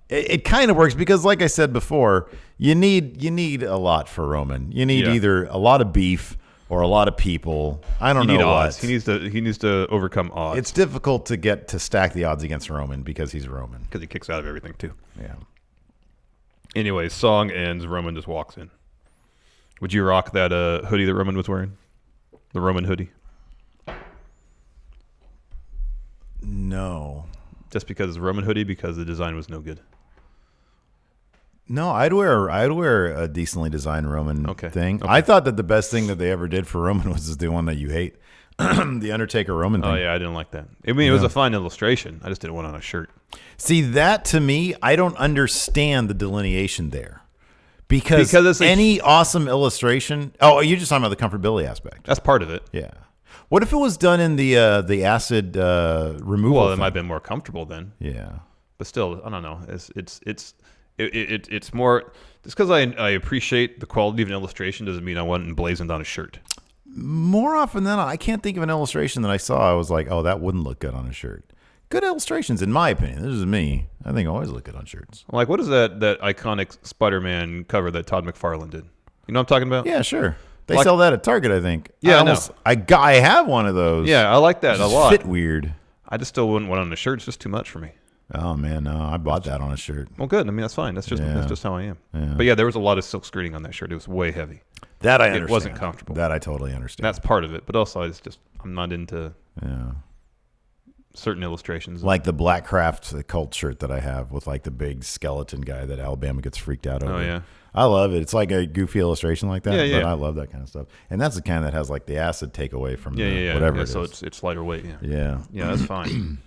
It kind of works because, like I said before, you need a lot for Roman. You need either a lot of beef or a lot of people. I don't know what. He needs to overcome odds. It's difficult to stack the odds against Roman because he's Roman. Because he kicks out of everything too. Yeah. Anyway, song ends. Roman just walks in. Would you rock that hoodie that Roman was wearing? The Roman hoodie? No. Just because it's a Roman hoodie, because the design was no good. No, I'd wear a decently designed Roman thing. Okay. I thought that the best thing that they ever did for Roman was the one that you hate, the Undertaker Roman thing. Oh yeah, I didn't like that. I mean, it was a fine illustration. I just didn't want it on a shirt. See, that to me, I don't understand the delineation there. Because it's any awesome illustration. Oh, you're just talking about the comfortability aspect. That's part of it. Yeah. What if it was done in the acid removal? Well, it thing? might have been more comfortable then. Yeah. But still, I don't know. It's more just because I appreciate the quality of an illustration doesn't mean I want it emblazoned on a shirt. More often than not, I can't think of an illustration that I saw. I was like, oh, that wouldn't look good on a shirt. Good illustrations, in my opinion. This is me. I think always look good on shirts. Like, what is that iconic Spider-Man cover that Todd McFarlane did? You know what I'm talking about? Yeah, sure. They sell that at Target, I think. Yeah, I have one of those. Yeah, I like that a lot. Fit weird. I just still wouldn't want it on a shirt. It's just too much for me. Oh man, no, I bought that on a shirt. Well, good. I mean, that's fine. That's just how I am. Yeah. But yeah, there was a lot of silk screening on that shirt. It was way heavy. That I understand. It wasn't comfortable. That I totally understand. That's part of it. But also, I'm not into certain illustrations. Like the Black Craft cult shirt that I have with like the big skeleton guy that Alabama gets freaked out over. Oh yeah. I love it. It's like a goofy illustration like that, but I love that kind of stuff. And that's the kind that has like the acid takeaway from it whatever it is. So it's lighter weight. Yeah. Yeah, that's fine.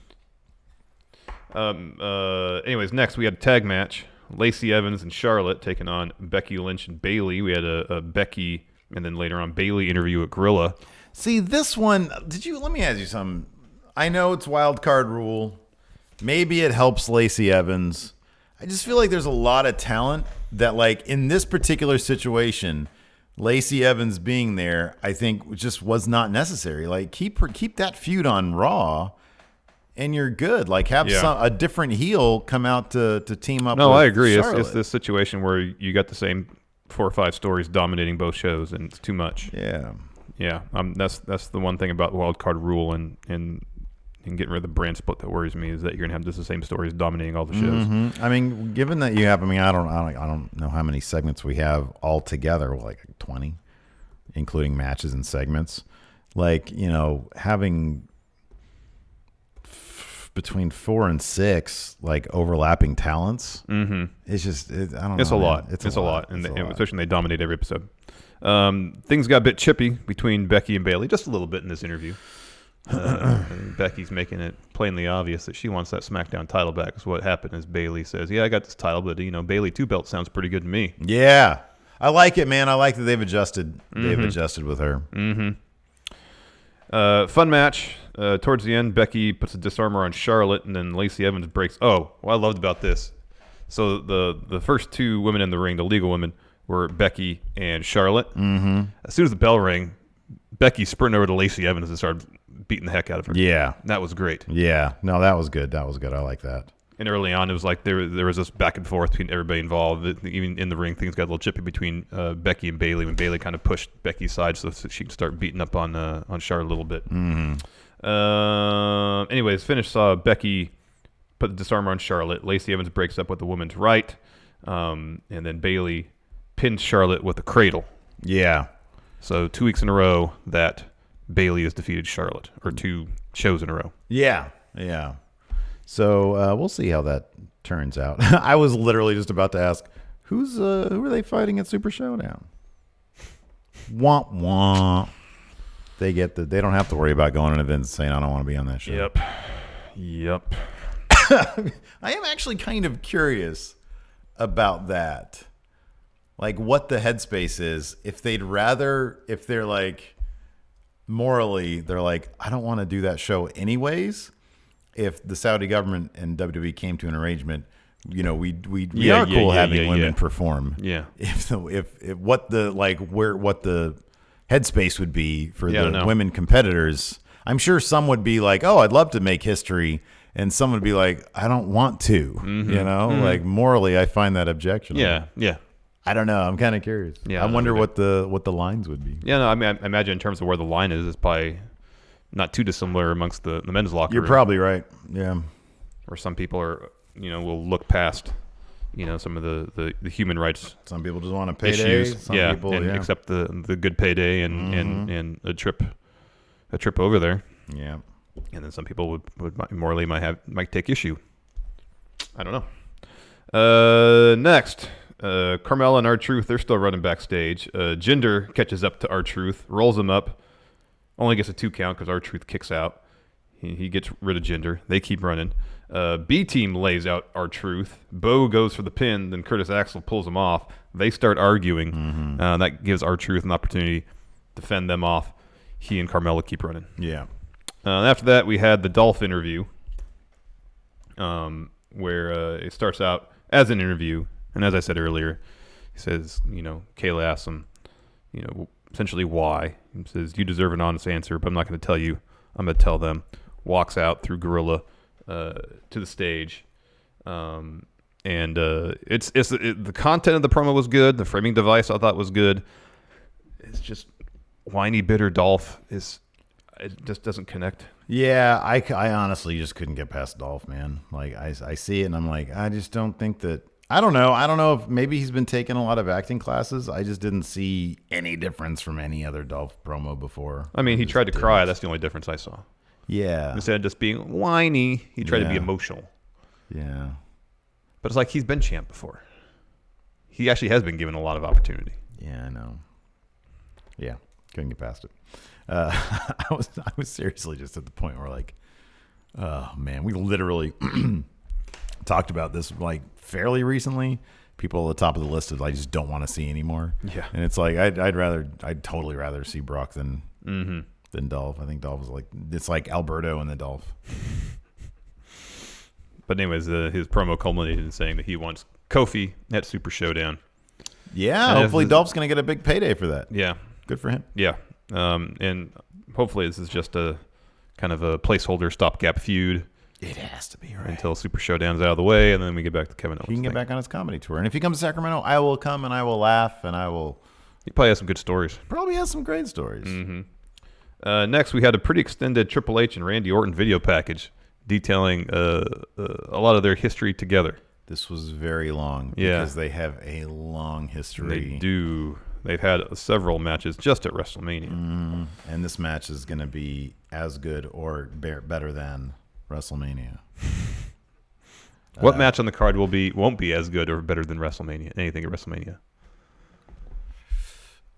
Anyways, next we had a tag match. Lacey Evans and Charlotte taking on Becky Lynch and Bayley. We had a Becky and then later on Bayley interview at Gorilla. See, this one, let me ask you something. I know it's wild card rule. Maybe it helps Lacey Evans. I just feel like there's a lot of talent that, like, in this particular situation, Lacey Evans being there, I think just was not necessary. Like, keep that feud on Raw, and you're good. Like, have a different heel come out to team up. No, with I agree. Charlotte. It's this situation where you got the same 4 or 5 stories dominating both shows, and it's too much. Yeah. Yeah. That's the one thing about the wild card rule and getting rid of the brand split that worries me is that you're gonna have just the same stories dominating all the shows. Mm-hmm. I mean, given that you have, I don't know how many segments we have all together, like 20, including matches and segments. Like, having between 4 and 6 like overlapping talents. Mm-hmm. It's just, I don't know. It's a lot. It's a lot, and especially when they dominate every episode. Things got a bit chippy between Becky and Bayley, just a little bit in this interview. And Becky's making it plainly obvious that she wants that SmackDown title back. Because what happened is Bayley says, "Yeah, I got this title, but Bayley 2 belt sounds pretty good to me." Yeah, I like it, man. I like that they've adjusted. Mm-hmm. They've adjusted with her. Mm-hmm. Fun match. Towards the end, Becky puts a disarmer on Charlotte, and then Lacey Evans breaks. Oh, what I loved about this. So the first 2 women in the ring, the legal women, were Becky and Charlotte. Mm-hmm. As soon as the bell rang, Becky sprinted over to Lacey Evans and started beating the heck out of her. Yeah. That was great. Yeah. No, that was good. I like that. And early on, it was like there was this back and forth between everybody involved. Even in the ring, things got a little chippy between Becky and Bayley when Bayley kind of pushed Becky's side so she could start beating up on Charlotte a little bit. Mm-hmm. Anyways, finish saw Becky put the disarmer on Charlotte. Lacey Evans breaks up with the woman's right. And then Bayley pins Charlotte with a cradle. Yeah. So 2 weeks in a row that Bayley has defeated Charlotte, or 2 shows in a row. Yeah, yeah. So we'll see how that turns out. I was literally just about to ask, who are they fighting at Super Showdown? Womp womp. They don't have to worry about going on events and saying I don't want to be on that show. Yep. I am actually kind of curious about that. Like what the headspace is. If they're like morally, they're like, I don't want to do that show anyways. If the Saudi government and WWE came to an arrangement, we are cool having women perform. Yeah. If what the headspace would be for the women competitors, I'm sure some would be like, oh, I'd love to make history, and some would be like, I don't want to. Like morally, I find that objectionable. Yeah. I don't know. I'm kind of curious. Yeah, I wonder what the lines would be. Yeah, no, I mean, I imagine in terms of where the line is, it's probably not too dissimilar amongst the men's locker room. You're probably right. Yeah. Where some people are, will look past, some of the human rights. Some people just want a payday. Issues. Some people, accept the good payday and a trip over there. Yeah. And then some people would morally might take issue. I don't know. Next. Carmella and R-Truth, they're still running backstage. Jinder catches up to R-Truth, rolls him up, only gets a 2 count because R-Truth kicks out. He gets rid of Jinder. They keep running. B-Team lays out R-Truth. Bo goes for the pin, then Curtis Axel pulls him off. They start arguing. That gives R-Truth an opportunity to fend them off. He and Carmella keep running. Yeah. After that, we had the Dolph interview, where it starts out as an interview. And as I said earlier, he says, Kayla asks him, essentially why. He says, you deserve an honest answer, but I'm not going to tell you. I'm going to tell them. Walks out through Gorilla to the stage. The content of the promo was good. The framing device I thought was good. It's just whiny, bitter Dolph. It just doesn't connect. Yeah, I honestly just couldn't get past Dolph, man. Like, I see it, and I'm like, I just don't think that... I don't know if maybe he's been taking a lot of acting classes. I just didn't see any difference from any other Dolph promo before. I mean, he tried to cry. That's the only difference I saw. Yeah. Instead of just being whiny, he tried to be emotional. Yeah. But it's like he's been champ before. He actually has been given a lot of opportunity. Yeah, I know. Yeah, couldn't get past it. I was seriously just at the point where like, oh man, we literally talked about this like fairly recently. People at the top of the list is I just don't want to see anymore. Yeah, and it's like I'd totally rather see Brock than Dolph. I think Dolph is like, it's like Alberto and the Dolph. But anyways, his promo culminated in saying that he wants Kofi at Super Showdown. Yeah, hopefully Dolph's gonna get a big payday for that. Yeah, good for him. Yeah, and hopefully this is just a kind of a placeholder stopgap feud. It has to be, right? Until Super Showdown's out of the way, and then we get back to Kevin Owens. He can get back on his comedy tour. And if he comes to Sacramento, I will come and I will laugh and I will... He probably has some good stories. Probably has some great stories. Next, we had a pretty extended Triple H and Randy Orton video package detailing a lot of their history together. This was very long because they have a long history. They do. They've had several matches just at WrestleMania. And this match is going to be as good or better than WrestleMania. What match on the card won't be as good or better than WrestleMania? Anything at WrestleMania?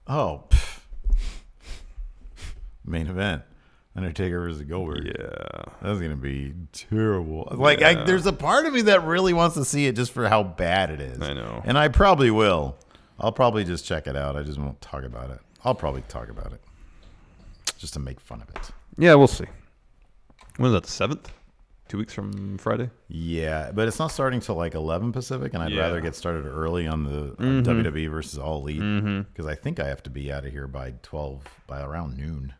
Oh, main event: Undertaker versus Goldberg. Yeah, that's gonna be terrible. Like, there's a part of me that really wants to see it just for how bad it is. I know, and I probably will. I'll probably just check it out. I just won't talk about it. I'll probably talk about it just to make fun of it. Yeah, we'll see. When is that? The 7th? 2 weeks from Friday? Yeah, but it's not starting till like 11 Pacific, and I'd rather get started early on the WWE versus All Elite because I think I have to be out of here by around noon.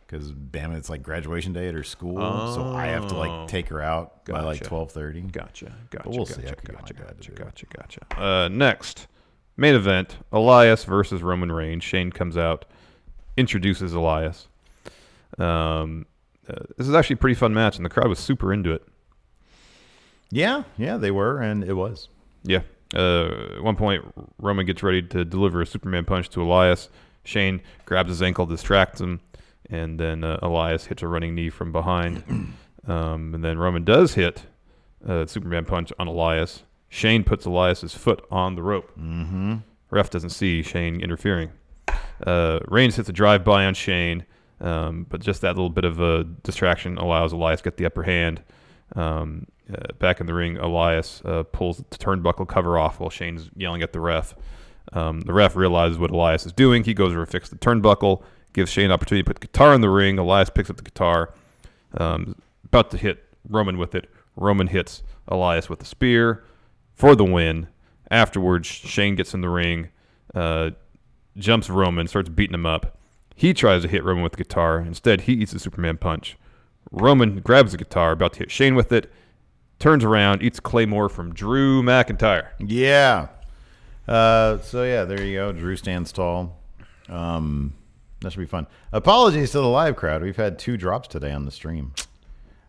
Because damn it, it's like graduation day at her school, so I have to like take her out by like 12:30. Gotcha. But we'll see. Gotcha. Next, main event: Elias versus Roman Reigns. Shane comes out, introduces Elias. This is actually a pretty fun match, and the crowd was super into it. Yeah, they were, and it was. Yeah. At one point, Roman gets ready to deliver a Superman punch to Elias. Shane grabs his ankle, distracts him, and then Elias hits a running knee from behind. And then Roman does hit a Superman punch on Elias. Shane puts Elias's foot on the rope. Ref doesn't see Shane interfering. Reigns hits a drive-by on Shane. But just that little bit of a distraction allows Elias to get the upper hand. Back in the ring, Elias pulls the turnbuckle cover off while Shane's yelling at the ref. The ref realizes what Elias is doing. He goes over to fix the turnbuckle, gives Shane an opportunity to put the guitar in the ring. Elias picks up the guitar, about to hit Roman with it. Roman hits Elias with the spear for the win. Afterwards, Shane gets in the ring, jumps Roman, starts beating him up. He tries to hit Roman with the guitar. Instead, he eats the Superman punch. Roman grabs the guitar, about to hit Shane with it, turns around, eats a Claymore from Drew McIntyre. Yeah. There you go. Drew stands tall. That should be fun. Apologies to the live crowd. We've had 2 drops today on the stream.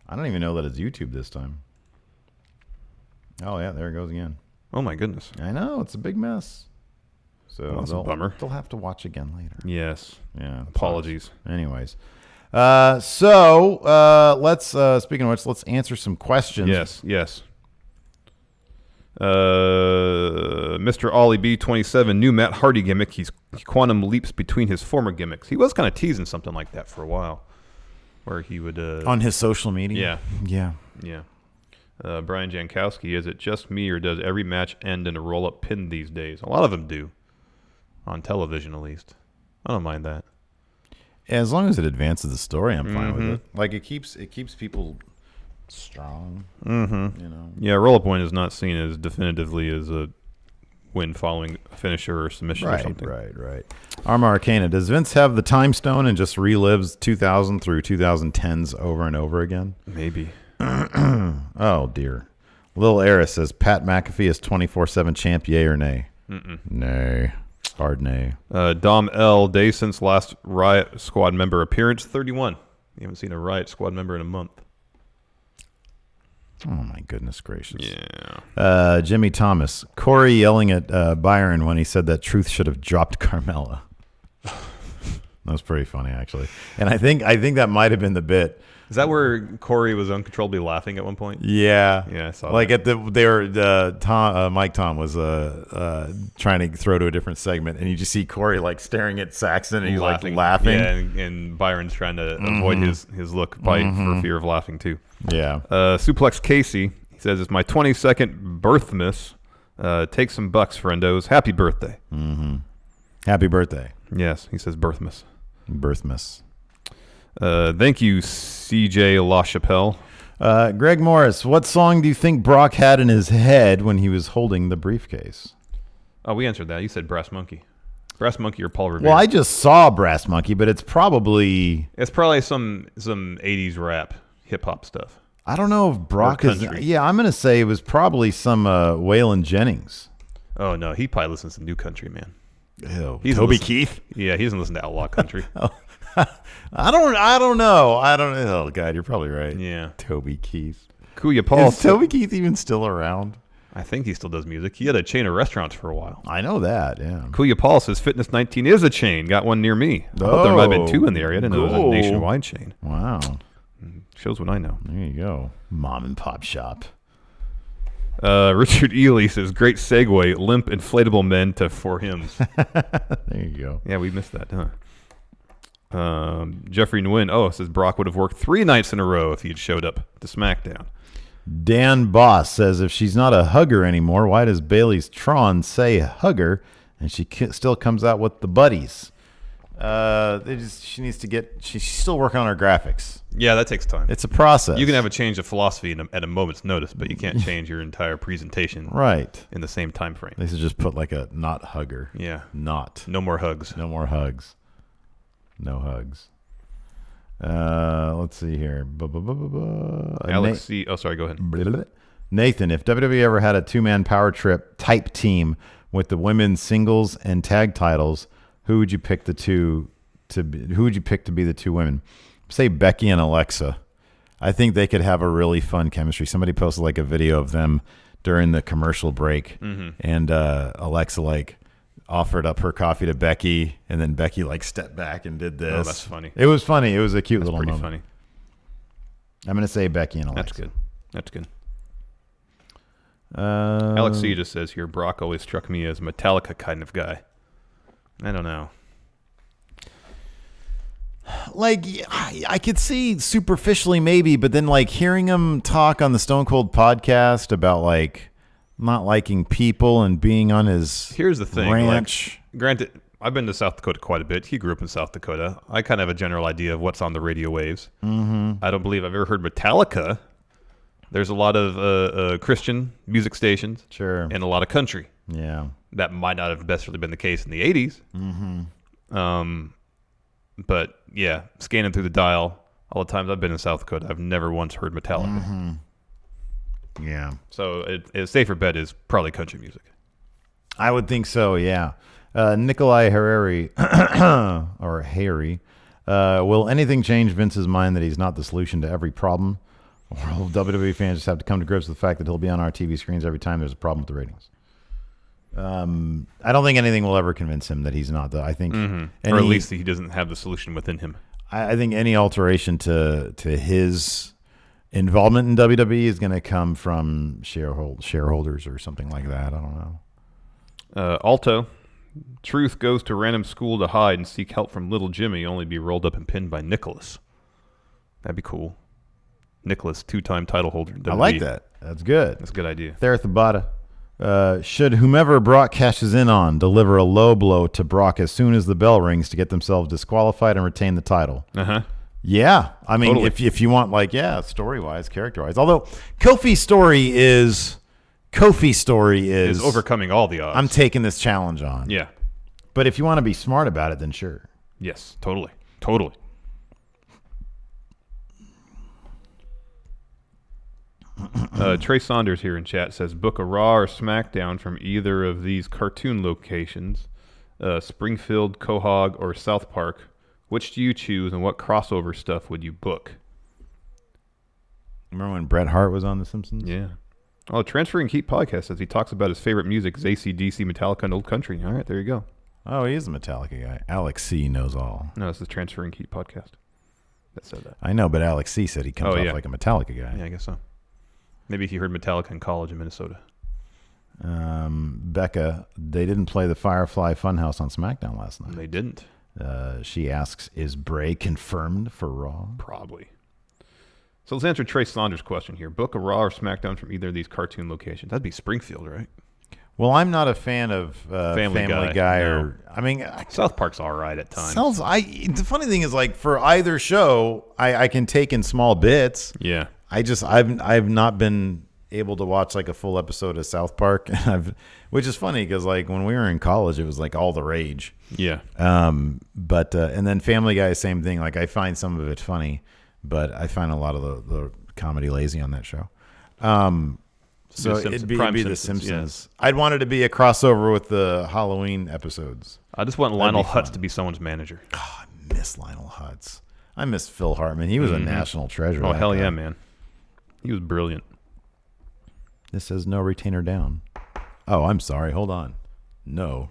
I don't even know that it's YouTube this time. Oh, yeah, there it goes again. Oh, my goodness. I know. It's a big mess. So That's a bummer. They'll have to watch again later. Yes. Yeah. Apologies. Anyways. Let's, speaking of which, let's answer some questions. Yes. Mr. Ollie B27, new Matt Hardy gimmick. He quantum leaps between his former gimmicks. He was kind of teasing something like that for a while, where he would on his social media. Yeah. Brian Jankowski, is it just me or does every match end in a roll-up pin these days? A lot of them do, on television at least. I don't mind that. As long as it advances the story, I'm fine with it. Like it keeps people strong. Mm-hmm. You know. Yeah, roll-up win is not seen as definitively as a win following a finisher or submission or something. Right. Arma Arcana, does Vince have the time stone and just relives 2000 through 2010s over and over again? Maybe. Oh dear. Lil Eris says Pat McAfee is 24/7 champ, yay or nay? Nay. Hard nay. Dom L. Day since last Riot Squad member appearance, 31. You haven't seen a Riot Squad member in a month. Oh my goodness gracious. Yeah. Jimmy Thomas. Corey yelling at Byron when he said that Truth should have dropped Carmella. That was pretty funny actually. And I think that might have been the bit. Is that where Corey was uncontrollably laughing at one point? Yeah. I saw like that. Mike Tom was trying to throw to a different segment, and you just see Corey like staring at Saxon, and he's like laughing. Yeah, and Byron's trying to avoid his look for fear of laughing too. Yeah. Suplex Casey, he says, it's my 22nd birth miss. Take some bucks, friendos. Happy birthday. Happy birthday. Yes, he says birth miss. Birth miss. Thank you, CJ LaChapelle. Greg Morris, what song do you think Brock had in his head when he was holding the briefcase? Oh, we answered that. You said Brass Monkey. Brass Monkey or Paul Revere. Well, I just saw Brass Monkey, but it's probably some 80s rap, hip-hop stuff. I don't know if Brock is... Yeah, I'm going to say it was probably some Waylon Jennings. Oh, no. He probably listens to new country, man. Ew. Toby Keith? Yeah, he doesn't listen to outlaw country. I don't know. Oh, God, you're probably right. Yeah. Toby Keith. Kuya Paul. Is Toby Keith even still around? I think he still does music. He had a chain of restaurants for a while. I know that, yeah. Kuya Paul says Fitness 19 is a chain. Got one near me. I thought there might have been 2 in the area. I didn't know it was a nationwide chain. Wow. Shows what I know. There you go. Mom and pop shop. Richard Ely says, great segue, limp inflatable men to 4 hymns. There you go. Yeah, we missed that, huh? Jeffrey Nguyen, says Brock would have worked 3 nights in a row if he had showed up to SmackDown. Dan Boss says, if she's not a hugger anymore, why does Bailey's Tron say hugger and she still comes out with the buddies? She's still working on her graphics. Yeah, that takes time. It's a process. You can have a change of philosophy at a moment's notice, but you can't change your entire presentation right in the same time frame. They should just put like a not hugger. Yeah. Not. No more hugs. No more hugs. No hugs. Let's see here. Alex C. Oh, sorry. Go ahead. Nathan, if WWE ever had a 2-man power trip type team with the women's singles and tag titles, who would you pick to be the 2 women? Say Becky and Alexa. I think they could have a really fun chemistry. Somebody posted like a video of them during the commercial break, and Alexa offered up her coffee to Becky, and then Becky stepped back and did this. Oh, that's funny. It was funny. It was a cute little moment. Pretty funny. I'm going to say Becky and Alexa. That's good. Alex C. just says here, Brock always struck me as Metallica kind of guy. I don't know. like I could see superficially maybe, but then like hearing him talk on the Stone Cold podcast about like not liking people and being on his Here's the thing, ranch. like, granted, I've been to South Dakota quite a bit. He grew up in South Dakota. I kind of have a general idea of what's on the radio waves. Mm-hmm. I don't believe I've ever heard Metallica. There's a lot of Christian music stations, Sure, and a lot of country. Yeah, that might not have necessarily been the case in the 80s. Mm-hmm. But yeah, scanning through the dial, all the times I've been in South Dakota, I've never once heard Metallica. Mm-hmm. Yeah. So a safer bet is probably country music. I would think so, yeah. Nikolai Harari, or Harry, will anything change Vince's mind that he's not the solution to every problem? Or will WWE fans just have to come to grips with the fact that he'll be on our TV screens every time there's a problem with the ratings? I don't think anything will ever convince him that he's not. I think, or at least that he doesn't have the solution within him. I think any alteration to his involvement in WWE is going to come from shareholders or something like that. I don't know. Alto, Truth goes to random school to hide and seek help from Little Jimmy, only be rolled up and pinned by Nicholas. That'd be cool. Nicholas, 2-time title holder. WWE. I like that. That's good. That's a good idea. Therthabata. Should whomever Brock cashes in on deliver a low blow to Brock as soon as the bell rings to get themselves disqualified and retain the title? Uh-huh. Yeah. I mean, Totally. if you want, like, yeah, story-wise, character-wise. Although Kofi's story is overcoming all the odds. I'm taking this challenge on. Yeah. But if you want to be smart about it, then sure. Yes, totally. Totally. Trey Saunders here in chat says, book a Raw or SmackDown from either of these cartoon locations, Springfield, Quahog, or South Park. Which do you choose, and what crossover stuff would you book? Remember when Bret Hart was on The Simpsons? Yeah. Oh, Transferring Heat podcast says he talks about his favorite music is AC/DC, Metallica, and Old Country. All right, there you go. Oh, he is a Metallica guy. Alex C. knows all. No, this is Transferring Heat podcast that said that. I know, but Alex C. said he comes off like a Metallica guy. Yeah, I guess so. Maybe he heard Metallica in college in Minnesota. Becca, they didn't play the Firefly Funhouse on SmackDown last night. They didn't. She asks, is Bray confirmed for Raw? Probably. So let's answer Trey Saunders' question here. Book a Raw or SmackDown from either of these cartoon locations. That'd be Springfield, right? Well, I'm not a fan of Family Guy no. or I mean South Park's all right at times. The funny thing is, like, for either show, I can take in small bits. Yeah. I've not been able to watch like a full episode of South Park, which is funny because like when we were in college, it was like all the rage. Yeah. But and then Family Guy, same thing. Like I find some of it funny, but I find a lot of the comedy lazy on that show. So it'd be The Simpsons. Yeah. I'd want it to be a crossover with the Halloween episodes. I just want Lionel Hutz to be someone's manager. Oh, I miss Lionel Hutz. I miss Phil Hartman. He was a national treasure. Oh, hell yeah, man. He was brilliant. This says no retainer down. Oh, I'm sorry. Hold on. No,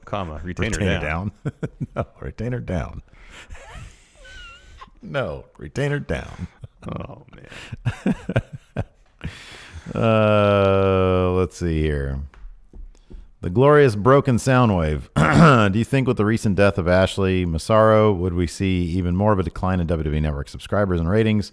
comma, retainer down. No, retainer down. No, retainer down. Oh, man. Let's see here. The glorious broken Soundwave. Do you think with the recent death of Ashley Massaro, would we see even more of a decline in WWE Network subscribers and ratings,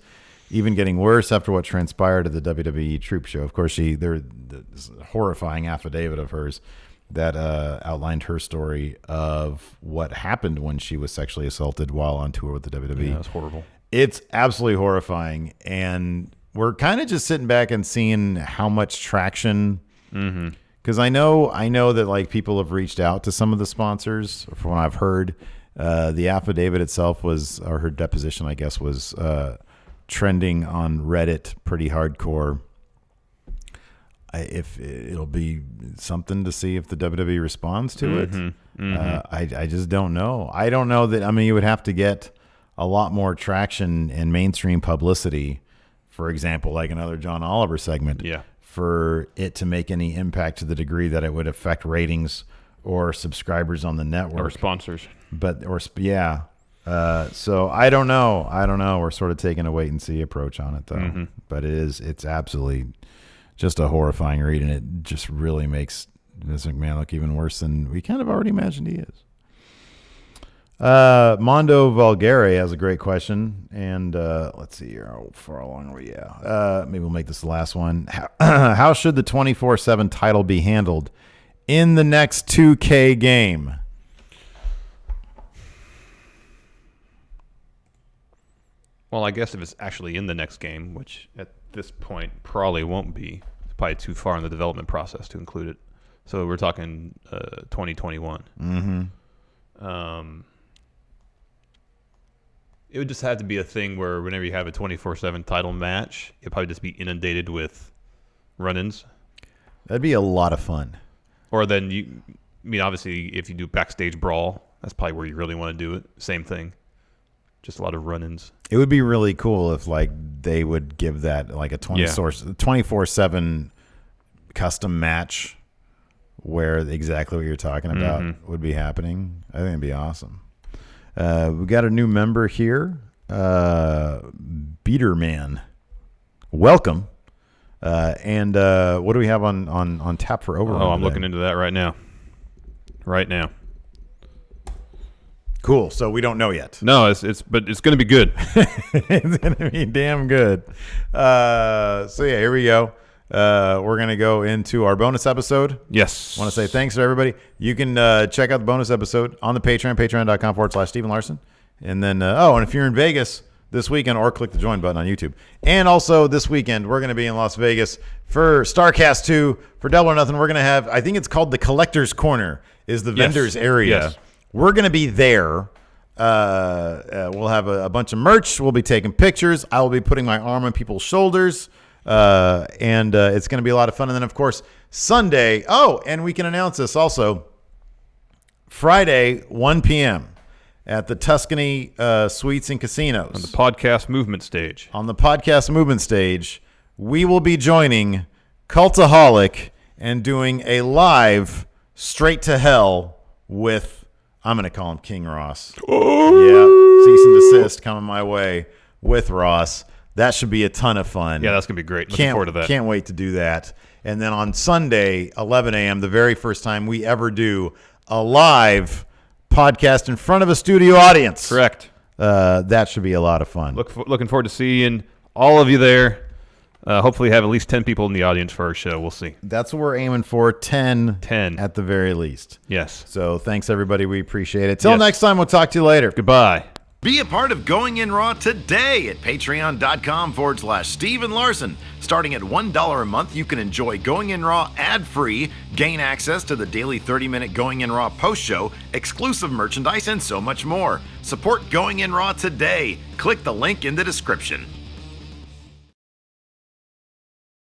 even getting worse after what transpired at the WWE Troop Show? Of course, this horrifying affidavit of hers that outlined her story of what happened when she was sexually assaulted while on tour with the WWE. Yeah, that's horrible. It's absolutely horrifying, and we're kind of just sitting back and seeing how much traction. Because I know that like people have reached out to some of the sponsors. From what I've heard, the affidavit itself or her deposition, I guess, was trending on Reddit pretty hardcore. If it'll be something to see if the WWE responds to it. I just don't know. I don't know that. I mean, you would have to get a lot more traction and mainstream publicity. For example, like another John Oliver segment. Yeah. For it to make any impact to the degree that it would affect ratings or subscribers on the network or sponsors. So I don't know. We're sort of taking a wait and see approach on it though. But it's absolutely just a horrifying read, and it just really makes Vince McMahon look even worse than we kind of already imagined he is. Mondo Vulgare has a great question, and let's see here. How far along are we? Yeah. Maybe we'll make this the last one. How should the 24/7 title be handled in the next 2K game? Well, I guess if it's actually in the next game, which at this point probably won't be, it's probably too far in the development process to include it. So we're talking 2021. It would just have to be a thing where whenever you have a 24/7 title match, it'd probably just be inundated with run-ins. That'd be a lot of fun. Or then obviously, if you do backstage brawl, that's probably where you really want to do it. Same thing. Just a lot of run-ins. It would be really cool if like they would give that like a 24/7 custom match where exactly what you're talking about would be happening. I think it'd be awesome. We got a new member here, Beaterman. Welcome. And what do we have on tap for Overrun? Oh, I'm today? looking into that right now. Right now. Cool. So we don't know yet. No, but it's going to be good. It's going to be damn good. So yeah, here we go. We're going to go into our bonus episode. Yes. I want to say thanks to everybody. You can check out the bonus episode on the Patreon, patreon.com/Stephen Larson. And then, and if you're in Vegas this weekend, or click the join button on YouTube. And also this weekend, we're going to be in Las Vegas for StarCast 2 for Double or Nothing. We're going to have, I think it's called the Collector's Corner, is the vendor's area. Yes. We're going to be there. We'll have a bunch of merch. We'll be taking pictures. I will be putting my arm on people's shoulders. And it's going to be a lot of fun. And then, of course, Sunday. Oh, and we can announce this also. Friday, 1 p.m. at the Tuscany Suites and Casinos. On the podcast movement stage. On the podcast movement stage, we will be joining Cultaholic and doing a live Straight to Hell with, I'm going to call him King Ross. Yeah, cease and desist coming my way with Ross. That should be a ton of fun. Yeah, that's going to be great. Looking forward to that. Can't wait to do that. And then on Sunday, 11 a.m., the very first time we ever do a live podcast in front of a studio audience. Correct. That should be a lot of fun. Looking forward to seeing all of you there. Hopefully have at least 10 people in the audience for our show. We'll see. That's what we're aiming for, 10 at the very least. Yes. So thanks, everybody. We appreciate it. Till next time, we'll talk to you later. Goodbye. Be a part of Going In Raw today at patreon.com/Stephen Larson. Starting at $1 a month, you can enjoy Going In Raw ad-free, gain access to the daily 30-minute Going In Raw post-show, exclusive merchandise, and so much more. Support Going In Raw today. Click the link in the description.